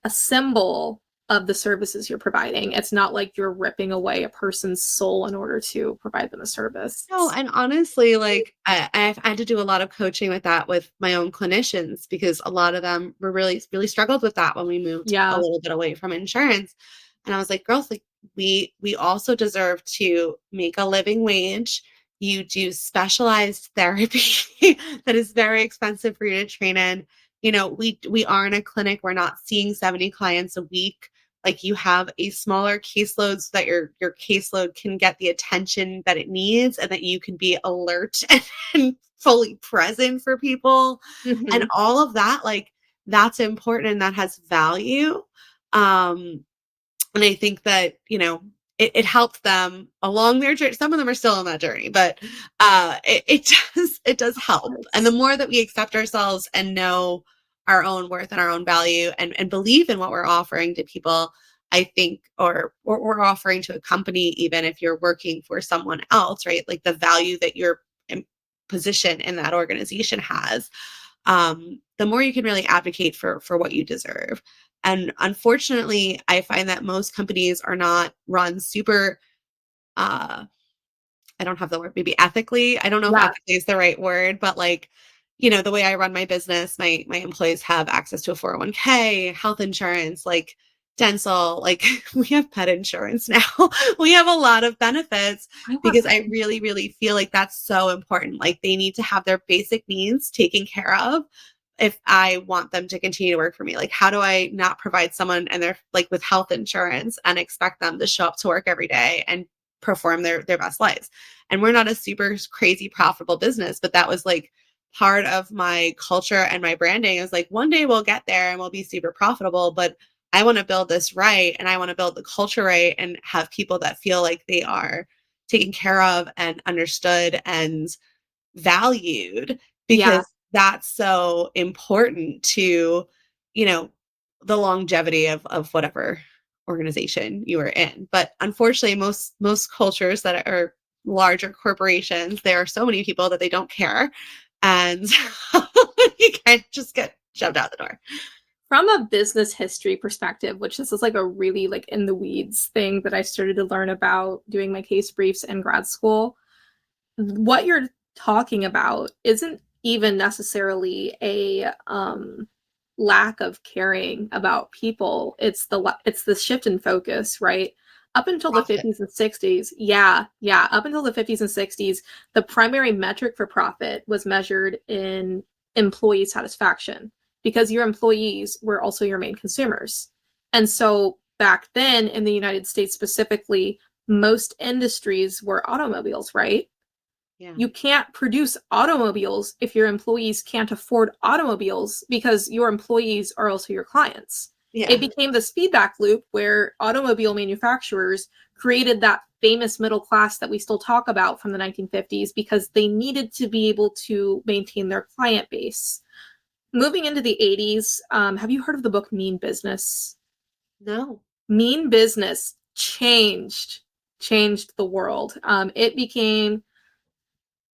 S1: a symbol of the services you're providing. It's not like you're ripping away a person's soul in order to provide them a service.
S3: No, and honestly, like I've had to do a lot of coaching with that with my own clinicians because a lot of them were really struggled with that when we moved a
S1: Yeah.
S3: little bit away from insurance. And I was like, girls, like we also deserve to make a living wage. You do specialized therapy that is very expensive for you to train in. We aren't a clinic. We're not seeing 70 clients a week. Like you have a smaller caseload so that your caseload can get the attention that it needs and that you can be alert and fully present for people and
S1: Mm-hmm.
S3: all of that. Like that's important and that has value. um and I think that, it helped them along their journey. Some of them are still on that journey, but it does help. And the more that we accept ourselves and know our own worth and our own value and believe in what we're offering to people, I think, or we're offering to a company, even if you're working for someone else, right? Like the value that your position in that organization has, the more you can really advocate for what you deserve. And unfortunately, I find that most companies are not run super, uh, I don't have the word, maybe ethically. I don't know if
S1: Yeah.
S3: ethically is the right word, but like, the way I run my business, my employees have access to a 401k, health insurance, like dental, like we have pet insurance now. We have a lot of benefits
S1: I want
S3: because
S1: that.
S3: I really, really feel like that's so important. Like they need to have their basic needs taken care of if I want them to continue to work for me. Like, how do I not provide someone and they're like with health insurance and expect them to show up to work every day and perform their best lives? And we're not a super crazy profitable business, but that was like part of my culture and my branding is like, one day we'll get there and we'll be super profitable, but I want to build this right. And I want to build the culture right and have people that feel like they are taken care of and understood and valued,
S1: Yeah.
S3: because that's so important to, you know, the longevity of whatever organization you are in. But unfortunately, most cultures that are larger corporations, there are so many people that they don't care, and you can't just get shoved out the door.
S1: From a business history perspective, which this is like a really like in the weeds thing that I started to learn about doing my case briefs in grad school, what you're talking about isn't even necessarily a lack of caring about people. It's the shift in focus, right? Up until the
S3: Profit.
S1: 50s and 60s, yeah, up until the 50s and 60s, the primary metric for profit was measured in employee satisfaction because your employees were also your main consumers. And so back then in the United States specifically, most industries were automobiles, right?
S3: Yeah.
S1: You can't produce automobiles if your employees can't afford automobiles because your employees are also your clients. It
S3: Yeah.
S1: became this feedback loop where automobile manufacturers created that famous middle class that we still talk about from the 1950s because they needed to be able to maintain their client base. Moving into the 80s, have you heard of the book Mean Business?
S3: No.
S1: Mean Business changed the world.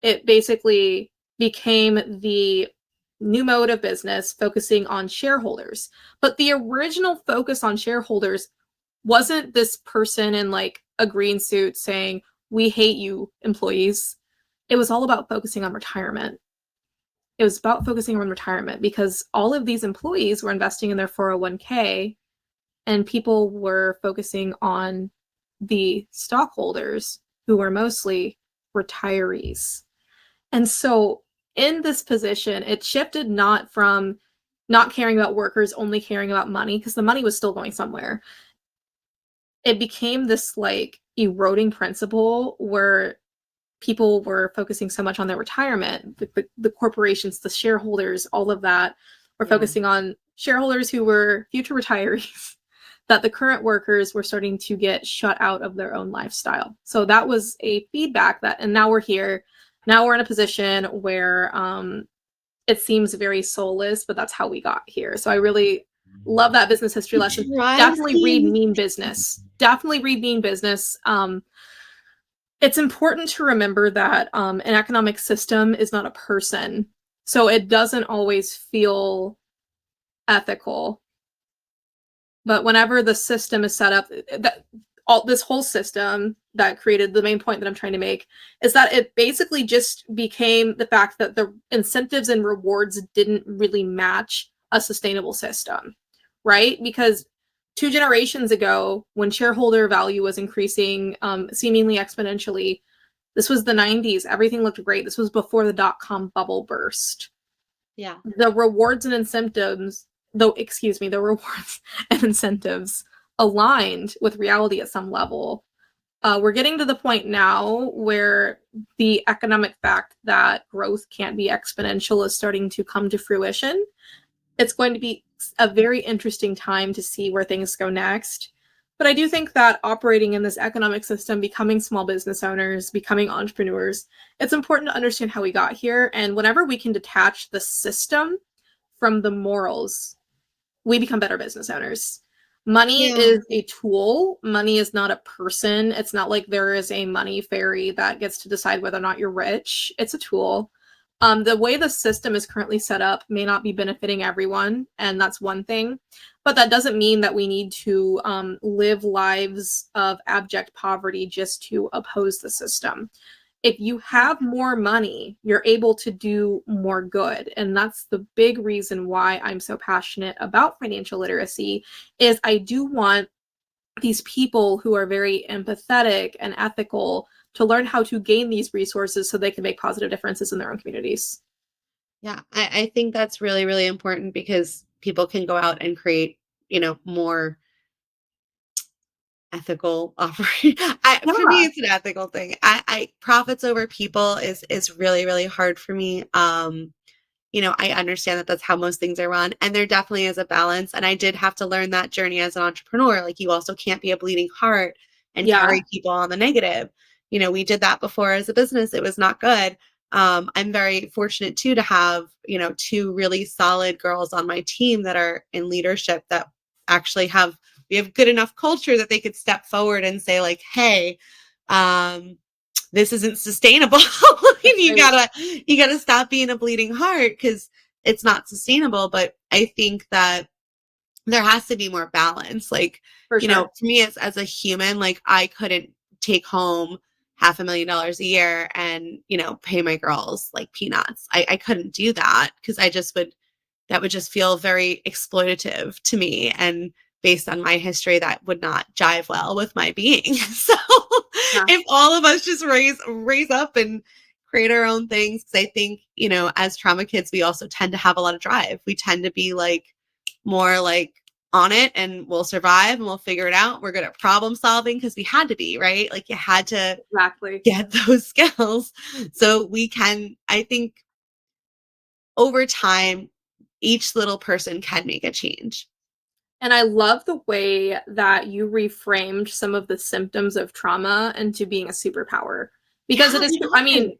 S1: It basically became the new mode of business focusing on shareholders. But the original focus on shareholders wasn't this person in like a green suit saying, "We hate you, employees." It was all about focusing on retirement. It was about focusing on retirement because all of these employees were investing in their 401k and people were focusing on the stockholders who were mostly retirees. And so in this position, it shifted not from not caring about workers, only caring about money, because the money was still going somewhere. It became this like eroding principle where people were focusing so much on their retirement, the corporations, the shareholders, all of that were
S3: Yeah.
S1: focusing on shareholders who were future retirees, that the current workers were starting to get shut out of their own lifestyle. So that was a feedback that, and now we're here. Now we're in a position where it seems very soulless, but that's how we got here. So I really love that business history
S3: It
S1: lesson.
S3: drives
S1: Definitely read
S3: me.
S1: Mean Business. Definitely read Mean Business. It's important to remember that an economic system is not a person. So it doesn't always feel ethical. But whenever the system is set up, that all this whole system that created the main point that I'm trying to make is that it basically just became the fact that the incentives and rewards didn't really match a sustainable system, right? Because 2 generations ago, when shareholder value was increasing seemingly exponentially, this was the 90s. Everything looked great. This was before the dot-com bubble burst.
S3: Yeah.
S1: The rewards and incentives, though, excuse me, the rewards and incentives aligned with reality at some level. We're getting to the point now where the economic fact that growth can't be exponential is starting to come to fruition. It's going to be a very interesting time to see where things go next. But I do think that operating in this economic system, becoming small business owners, becoming entrepreneurs, it's important to understand how we got here. And whenever we can detach the system from the morals, we become better business owners. Money
S3: Yeah.
S1: is a tool. Money is not a person. It's not like there is a money fairy that gets to decide whether or not you're rich. It's a tool. The way the system is currently set up may not be benefiting everyone, and that's one thing. But that doesn't mean that we need to live lives of abject poverty just to oppose the system. If you have more money, you're able to do more good. And that's the big reason why I'm so passionate about financial literacy is I do want these people who are very empathetic and ethical to learn how to gain these resources so they can make positive differences in their own communities.
S3: Yeah. I think that's really, really important because people can go out and create, more ethical offering. For me,
S1: Yeah.
S3: it's an ethical thing. I profits over people is really, really hard for me. I understand that that's how most things are run. And there definitely is a balance. And I did have to learn that journey as an entrepreneur. Like, you also can't be a bleeding heart and
S1: Yeah,
S3: carry people on the negative. We did that before as a business. It was not good. I'm very fortunate too to have, two really solid girls on my team that are in leadership that actually we have good enough culture that they could step forward and say, like, hey, this isn't sustainable.
S1: that's
S3: you
S1: great.
S3: gotta you gotta stop being a bleeding heart, because it's not sustainable. But I think that there has to be more balance. Like,
S1: For sure.
S3: for me as a human, like, I couldn't take home $500,000 a year and, pay my girls like peanuts. I couldn't do that, because that would just feel very exploitative to me. And based on my history, that would not jive well with my being. So
S1: Yeah,
S3: if all of us just raise up and create our own things, because I think, as trauma kids, we also tend to have a lot of drive. We tend to be like more like on it, and we'll survive and we'll figure it out. We're good at problem solving because we had to be, right? Like, you had to
S1: exactly.
S3: get those skills. So I think over time, each little person can make a change.
S1: And I love the way that you reframed some of the symptoms of trauma into being a superpower.
S3: Yeah,
S1: Because it is, I mean,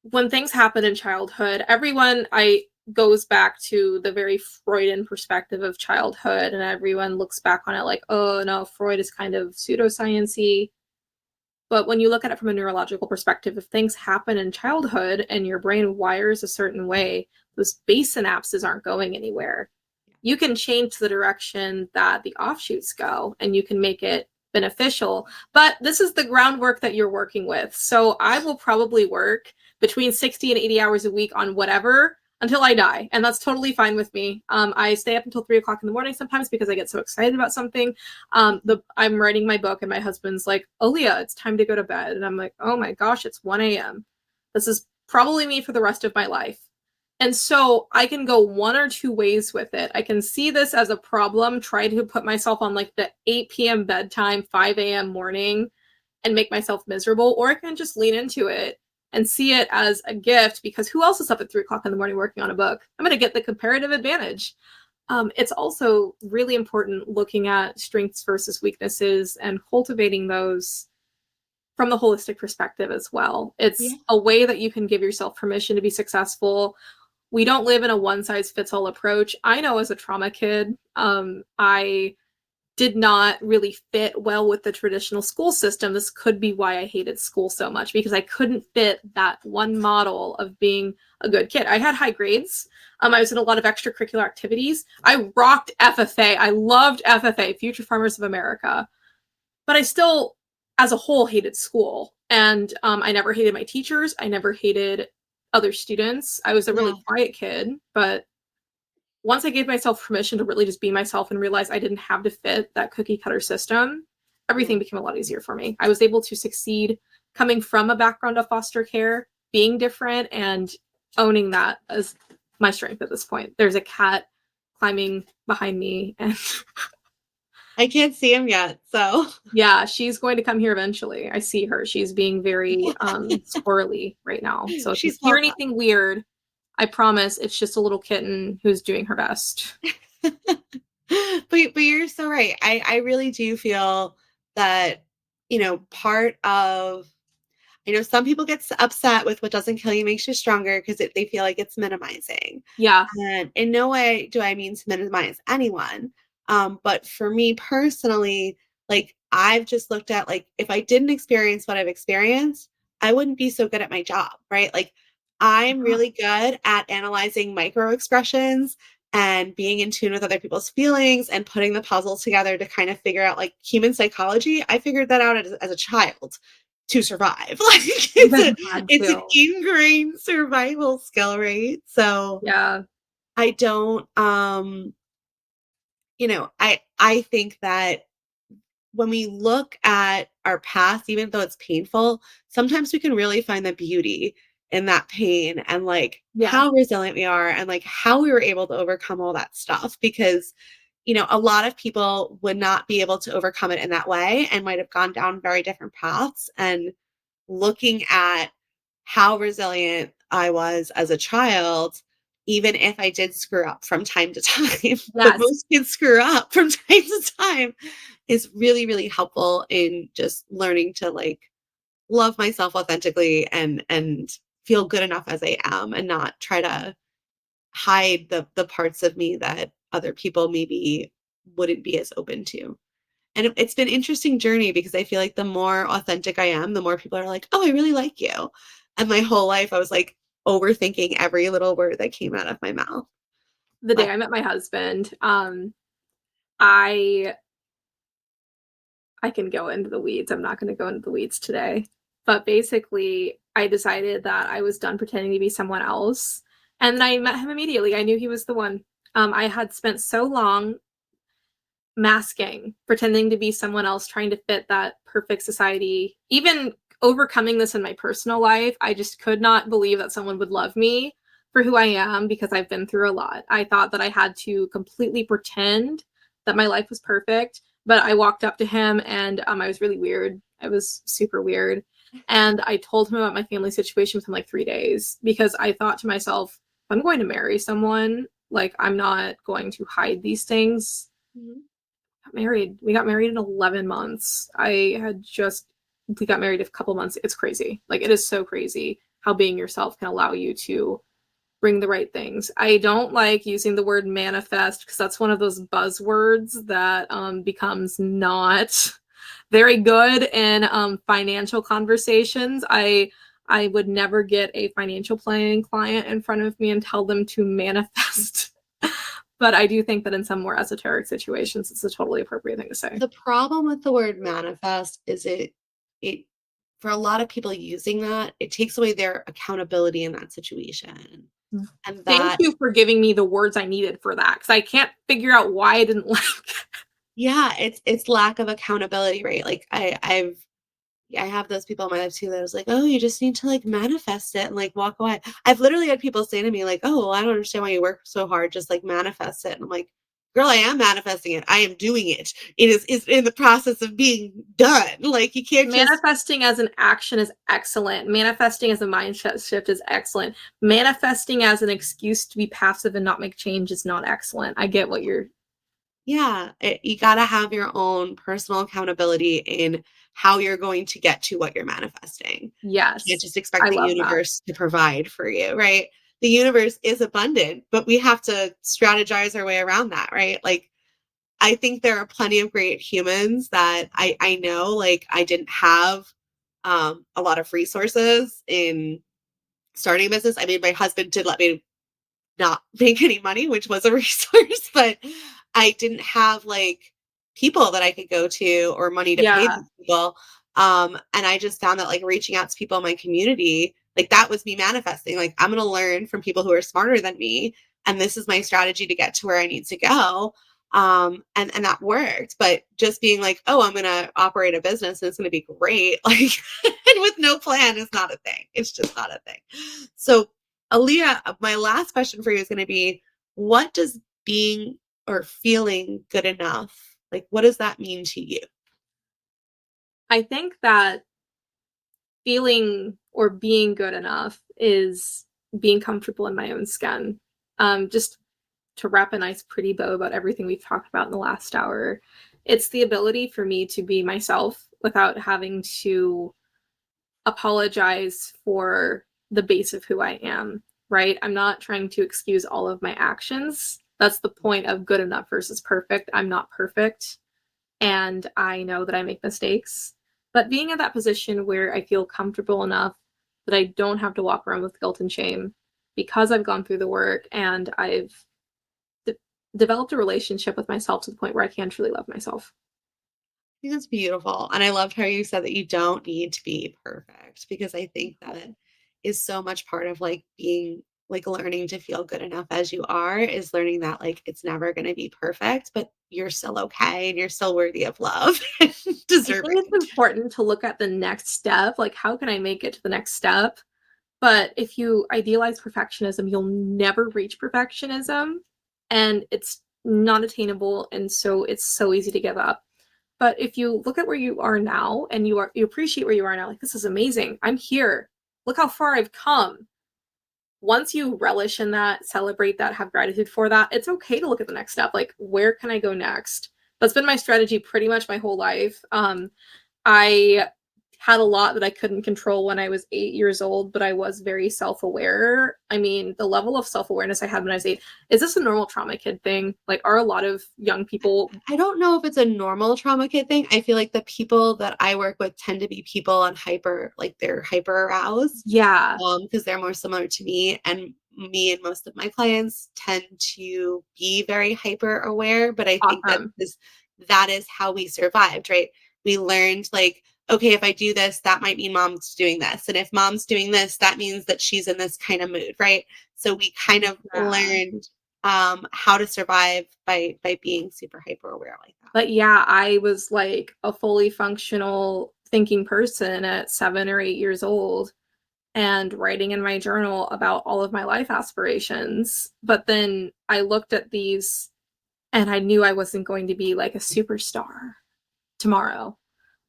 S1: when things happen in childhood, everyone I goes back to the very Freudian perspective of childhood, and everyone looks back on it like, oh no, Freud is kind of pseudosciency. But when you look at it from a neurological perspective, if things happen in childhood and your brain wires a certain way, those base synapses aren't going anywhere. You can change the direction that the offshoots go and you can make it beneficial. But this is the groundwork that you're working with. So I will probably work between 60 and 80 hours a week on whatever until I die. And that's totally fine with me. I stay up until 3 o'clock in the morning sometimes because I get so excited about something. I'm writing my book and my husband's like, Aaliyah, it's time to go to bed. And I'm like, oh my gosh, it's 1 a.m. This is probably me for the rest of my life. And so I can go one or two ways with it. I can see this as a problem, try to put myself on like the 8 p.m. bedtime, 5 a.m. morning, and make myself miserable, or I can just lean into it and see it as a gift, because who else is up at 3 o'clock in the morning working on a book? I'm going to get the comparative advantage. It's also really important looking at strengths versus weaknesses and cultivating those from the holistic perspective as well. It's
S3: Yeah.
S1: a way that you can give yourself permission to be successful. We don't live in a one size fits all approach. I know as a trauma kid, I did not really fit well with the traditional school system. This could be why I hated school so much, because I couldn't fit that one model of being a good kid. I had high grades. I was in a lot of extracurricular activities. I rocked FFA. I loved FFA, Future Farmers of America. But I still, as a whole, hated school. And I never hated my teachers. I never hated other students. I was a really
S3: Yeah.
S1: quiet kid, but once I gave myself permission to really just be myself and realize I didn't have to fit that cookie cutter system, everything became a lot easier for me. I was able to succeed coming from a background of foster care, being different, and owning that as my strength at this point. There's a cat climbing behind me, and
S3: I can't see him yet, so.
S1: yeah, she's going to come here eventually. I see her. She's being very squirrely right now. So if you
S3: She's
S1: hear
S3: welcome.
S1: anything weird, I promise it's just a little kitten who's doing her best.
S3: But you're so right. I really do feel that, part of, some people get upset with what doesn't kill you makes you stronger, because they feel like it's minimizing.
S1: Yeah.
S3: And in no way do I mean to minimize anyone. But for me personally, like, I've just looked at, like, if I didn't experience what I've experienced, I wouldn't be so good at my job, right? Like, I'm really good at analyzing micro expressions and being in tune with other people's feelings and putting the puzzles together to kind of figure out, like, human psychology. I figured that out as a child to survive. Like,
S1: Had
S3: it's an
S1: to.
S3: ingrained survival skill, right? So
S1: Yeah.
S3: I don't I think that when we look at our past, even though it's painful, sometimes we can really find the beauty in that pain, and like
S1: Yeah.
S3: how resilient we are, and like how we were able to overcome all that stuff. Because a lot of people would not be able to overcome it in that way and might have gone down very different paths. And looking at how resilient I was as a child, even if I did screw up from time to time, but
S1: Yes.
S3: most kids screw up from time to time, is really, really helpful in just learning to like love myself authentically and feel good enough as I am and not try to hide the parts of me that other people maybe wouldn't be as open to. And it's been an interesting journey because I feel like the more authentic I am, the more people are like, "Oh, I really like you." And my whole life I was like overthinking every little word that came out of my mouth.
S1: The day
S3: But
S1: I met my husband, I I can go into the weeds. I'm not going to go into the weeds today. But basically, I decided that I was done pretending to be someone else. And then I met him immediately. I knew he was the one. I had spent so long masking, pretending to be someone else, trying to fit that perfect society. Even overcoming this in my personal life, I just could not believe that someone would love me for who I am because I've been through a lot. I thought that I had to completely pretend that my life was perfect, but I walked up to him and I was really weird. I was super weird. And I told him about my family situation within like 3 days because I thought to myself, if I'm going to marry someone, like I'm not going to hide these things.
S3: Mhm.
S1: Married. We got married in 11 months. We got married a couple months. It's crazy. Like, it is so crazy how being yourself can allow you to bring the right things. I don't like using the word manifest because that's one of those buzzwords that becomes not very good in financial conversations. I would never get a financial planning client in front of me and tell them to manifest. But I do think that in some more esoteric situations, it's a totally appropriate thing to say.
S3: The problem with the word manifest is it for a lot of people using that, it takes away their accountability in that situation. And
S1: Thank
S3: that
S1: you for giving me the words I needed for that because I can't figure out why I didn't like it.
S3: yeah, it's lack of accountability, right? Like I have those people in my life too that was like, "Oh, you just need to like manifest it and like walk away." I've literally had people say to me like, "Oh, well, I don't understand why you work so hard. Just like manifest it." And I'm like, "Girl, I am manifesting it. I am doing it. Is in the process of being done. Like you can't just
S1: Manifesting as an action is excellent. Manifesting as a mindset shift is excellent. Manifesting as an excuse to be passive and not make change is not excellent. I get what you're.
S3: yeah, you got to have your own personal accountability in how you're going to get to what you're manifesting. You can't
S1: Yes,
S3: just expect
S1: I
S3: the
S1: love that.
S3: universe to provide for you, right? The universe is abundant, but we have to strategize our way around that, right? Like I think there are plenty of great humans that I know like I didn't have a lot of resources in starting a business. I mean, my husband did let me not make any money, which was a resource, but I didn't have like people that I could go to or money to pay
S1: Yeah.
S3: these people. And I just found that like reaching out to people in my community, like that was me manifesting. Like I'm gonna learn from people who are smarter than me. And this is my strategy to get to where I need to go. And that worked. But just being like, oh, I'm gonna operate a business and it's gonna be great, like and with no plan is not a thing. It's just not a thing. So Aaliyah, my last question for you is going to be what does being or feeling good enough, like, what does that mean to you?
S1: I think that feeling or being good enough is being comfortable in my own skin. Just to wrap a nice, pretty bow about everything we've talked about in the last hour, it's the ability for me to be myself without having to apologize for the base of who I am, right? I'm not trying to excuse all of my actions. That's the point of good enough versus perfect. I'm not perfect, and I know that I make mistakes. But being in that position where I feel comfortable enough that I don't have to walk around with guilt and shame because I've gone through the work and I've de- developed a relationship with myself to the point where I can truly love myself.
S3: I think that's beautiful. And I loved how you said that you don't need to be perfect because I think that is so much part of like being like learning to feel good enough as you are is learning that like it's never going to be perfect, but you're still okay and you're still worthy of love and
S1: I think
S3: deserving.
S1: it's important to look at the next step, like how can I make it to the next step? But if you idealize perfectionism, you'll never reach perfectionism and it's not attainable and so it's so easy to give up. But if you look at where you are now and you appreciate where you are now, like this is amazing. I'm here. Look how far I've come. once you relish in that, celebrate that, have gratitude for that, it's okay to look at the next step. Like, where can I go next? That's been my strategy pretty much my whole life. I had a lot that I couldn't control when I was 8 years old, but I was very self-aware. I mean, the level of self-awareness I had when I was 8, is this a normal trauma kid thing? Like, are a lot of young people?
S3: I don't know if it's a normal trauma kid thing. I feel like the people that I work with tend to be people on they're hyper aroused,
S1: Yeah,
S3: because they're more similar to me. And me and most of my clients tend to be very hyper aware. But I think
S1: awesome.
S3: that is how we survived, right? We learned like, okay, if I do this, that might mean mom's doing this. And if mom's doing this, that means that she's in this kind of mood, right? So we kind of
S1: Yeah.
S3: learned how to survive by being super hyper aware like that.
S1: But yeah, I was like a fully functional thinking person at 7 or 8 years old and writing in my journal about all of my life aspirations. But then I looked at these and I knew I wasn't going to be like a superstar tomorrow.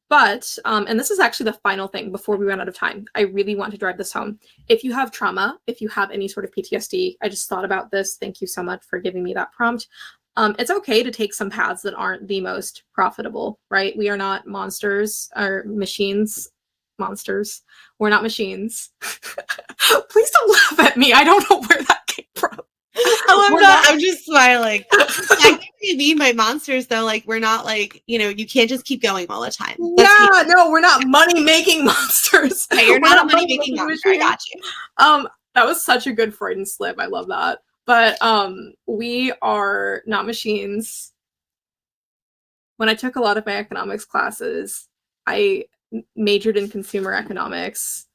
S1: But, and this is actually the final thing before we run out of time. I really want to drive this home. If you have trauma, if you have any sort of PTSD, I just thought about this. Thank you so much for giving me that prompt. It's okay to take some paths that aren't the most profitable, right? We are not monsters or machines. Monsters. We're not machines. Please don't laugh at me. I don't know where that came from. We're not.
S3: I'm just smiling. I get what you mean by monsters, though. Like, we're not like, you can't just keep going all the time.
S1: Yeah, no, we're not money-making monsters.
S3: Okay, you're
S1: We're
S3: not a
S1: not
S3: money-making
S1: money-making
S3: monster. I
S1: machines.
S3: got you.
S1: That was such a good Freudian slip. I love that. But we are not machines. When I took a lot of my economics classes, I majored in consumer economics.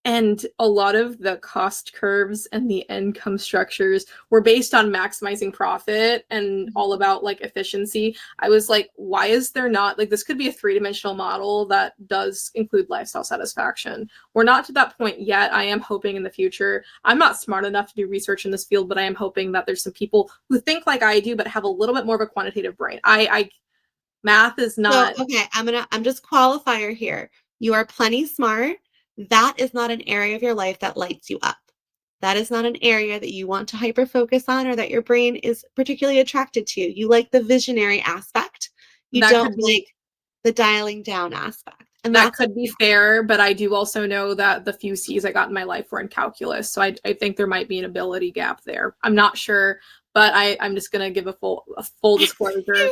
S1: And a lot of the cost curves and the income structures were based on maximizing profit and all about like efficiency. I was like, why is there not like this could be a three-dimensional model that does include lifestyle satisfaction? We're not to that point yet. I am hoping in the future. I'm not smart enough to do research in this field, but I am hoping that there's some people who think like I do, but have a little bit more of a quantitative brain. I math is
S3: So,
S1: not.
S3: okay, I'm just qualifier here. You are plenty smart. That is not an area of your life that lights you up. That is not an area that you want to hyper focus on or that your brain is particularly attracted to. You like the visionary aspect. You
S1: That
S3: don't
S1: could be.
S3: like the dialing down aspect. And
S1: That
S3: that's
S1: could be fair, but I do also know that the few C's I got in my life were in calculus, so I think there might be an ability gap there. I'm not sure, but I'm just gonna give a full disclosure.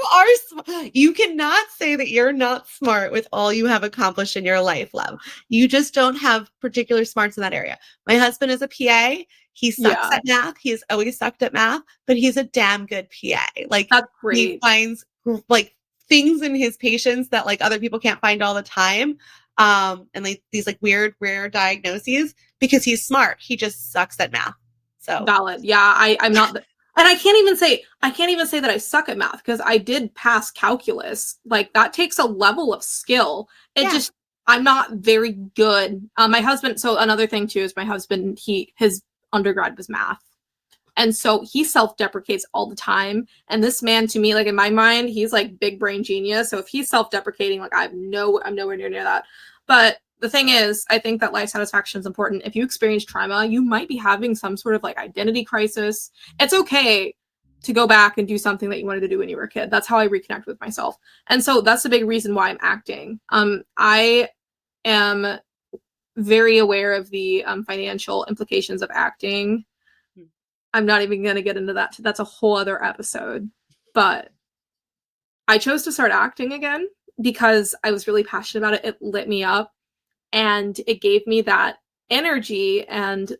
S3: you cannot say that you're not smart with all you have accomplished in your life, love. You just don't have particular smarts in that area. My husband is a PA. He sucks
S1: Yeah,
S3: at math. He's always sucked at math, but he's a damn good PA. Like,
S1: that's
S3: he
S1: great.
S3: finds like things in his patients that like other people can't find all the time. And like these like weird rare diagnoses because he's smart. He just sucks at math. So
S1: Valid. Yeah, I'm not. And I can't even say that I suck at math because I did pass calculus. Like that takes a level of skill. It
S3: yeah.
S1: just I'm not very good. My husband. So another thing too is my husband. His undergrad was math. And so he self-deprecates all the time. And this man to me, like in my mind, he's like big brain genius. So if he's self-deprecating, like I'm nowhere near that. But the thing is, I think that life satisfaction is important. If you experience trauma, you might be having some sort of like identity crisis. It's okay to go back and do something that you wanted to do when you were a kid. That's how I reconnect with myself. And so that's the big reason why I'm acting. I am very aware of the financial implications of acting. I'm not even going to get into that. That's a whole other episode. But I chose to start acting again because I was really passionate about it. It lit me up and it gave me that energy and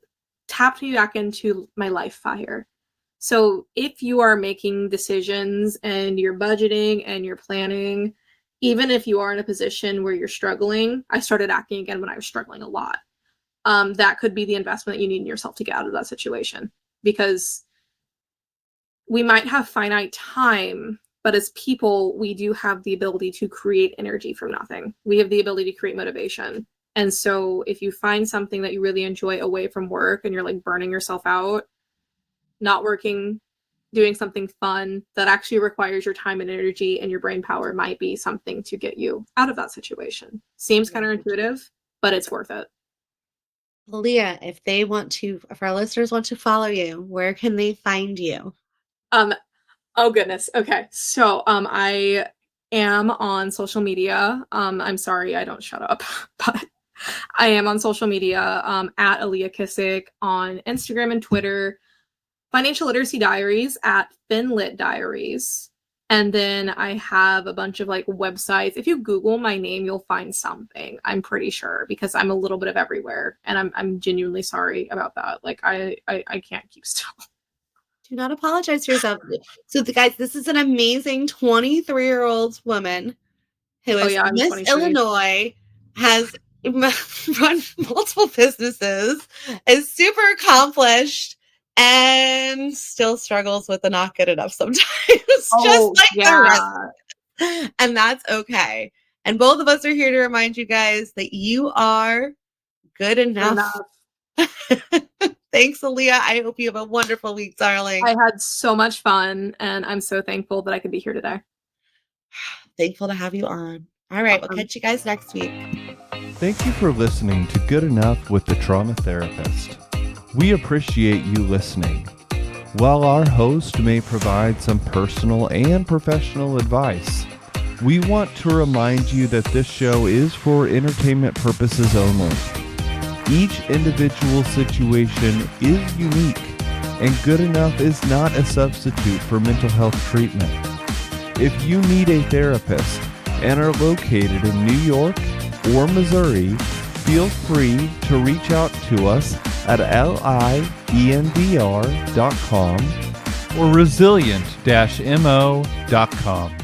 S1: tapped me back into my life fire. So if you are making decisions and you're budgeting and you're planning, even if you are in a position where you're struggling, I started acting again when I was struggling a lot. That could be the investment that you need in yourself to get out of that situation because we might have finite time, but as people, we do have the ability to create energy from nothing. We have the ability to create motivation. And so if you find something that you really enjoy away from work and you're like burning yourself out, not working, doing something fun that actually requires your time and energy and your brain power might be something to get you out of that situation. Seems counterintuitive, but it's worth it.
S3: Aaliyah, if our listeners want to follow you, where can they find you?
S1: Um, oh goodness. Okay. So, I am on social media. I'm sorry I don't shut up, but I am on social media, at Aaliyah Kissick on Instagram and Twitter, Financial Literacy Diaries at FinLit Diaries. And then I have a bunch of like websites. If you Google my name, you'll find something. I'm pretty sure, because I'm a little bit of everywhere, and I'm genuinely sorry about that. Like I can't keep still.
S3: Do not apologize to yourself. So, guys, this is an amazing 23-year-old woman who
S1: Oh
S3: is
S1: yeah, I'm
S3: Miss
S1: 23.
S3: Illinois, has run multiple businesses, is super accomplished, and still struggles with the not good enough sometimes, just
S1: Oh
S3: like the
S1: yeah,
S3: rest. And that's okay. And both of us are here to remind you guys that you are good
S1: good
S3: enough.
S1: enough.
S3: Thanks, Aaliyah. I hope you have a wonderful week, darling.
S1: I had so much fun, and I'm so thankful that I could be here today.
S3: Thankful to have you on. All right, we'll
S1: Awesome.
S3: catch you guys next week.
S2: Thank you for listening to Good Enough with the Trauma Therapist. We appreciate you listening. While our host may provide some personal and professional advice, we want to remind you that this show is for entertainment purposes only. Each individual situation is unique, and Good Enough is not a substitute for mental health treatment. If you need a therapist and are located in New York or Missouri, feel free to reach out to us at liendr.com or resilient-mo.com.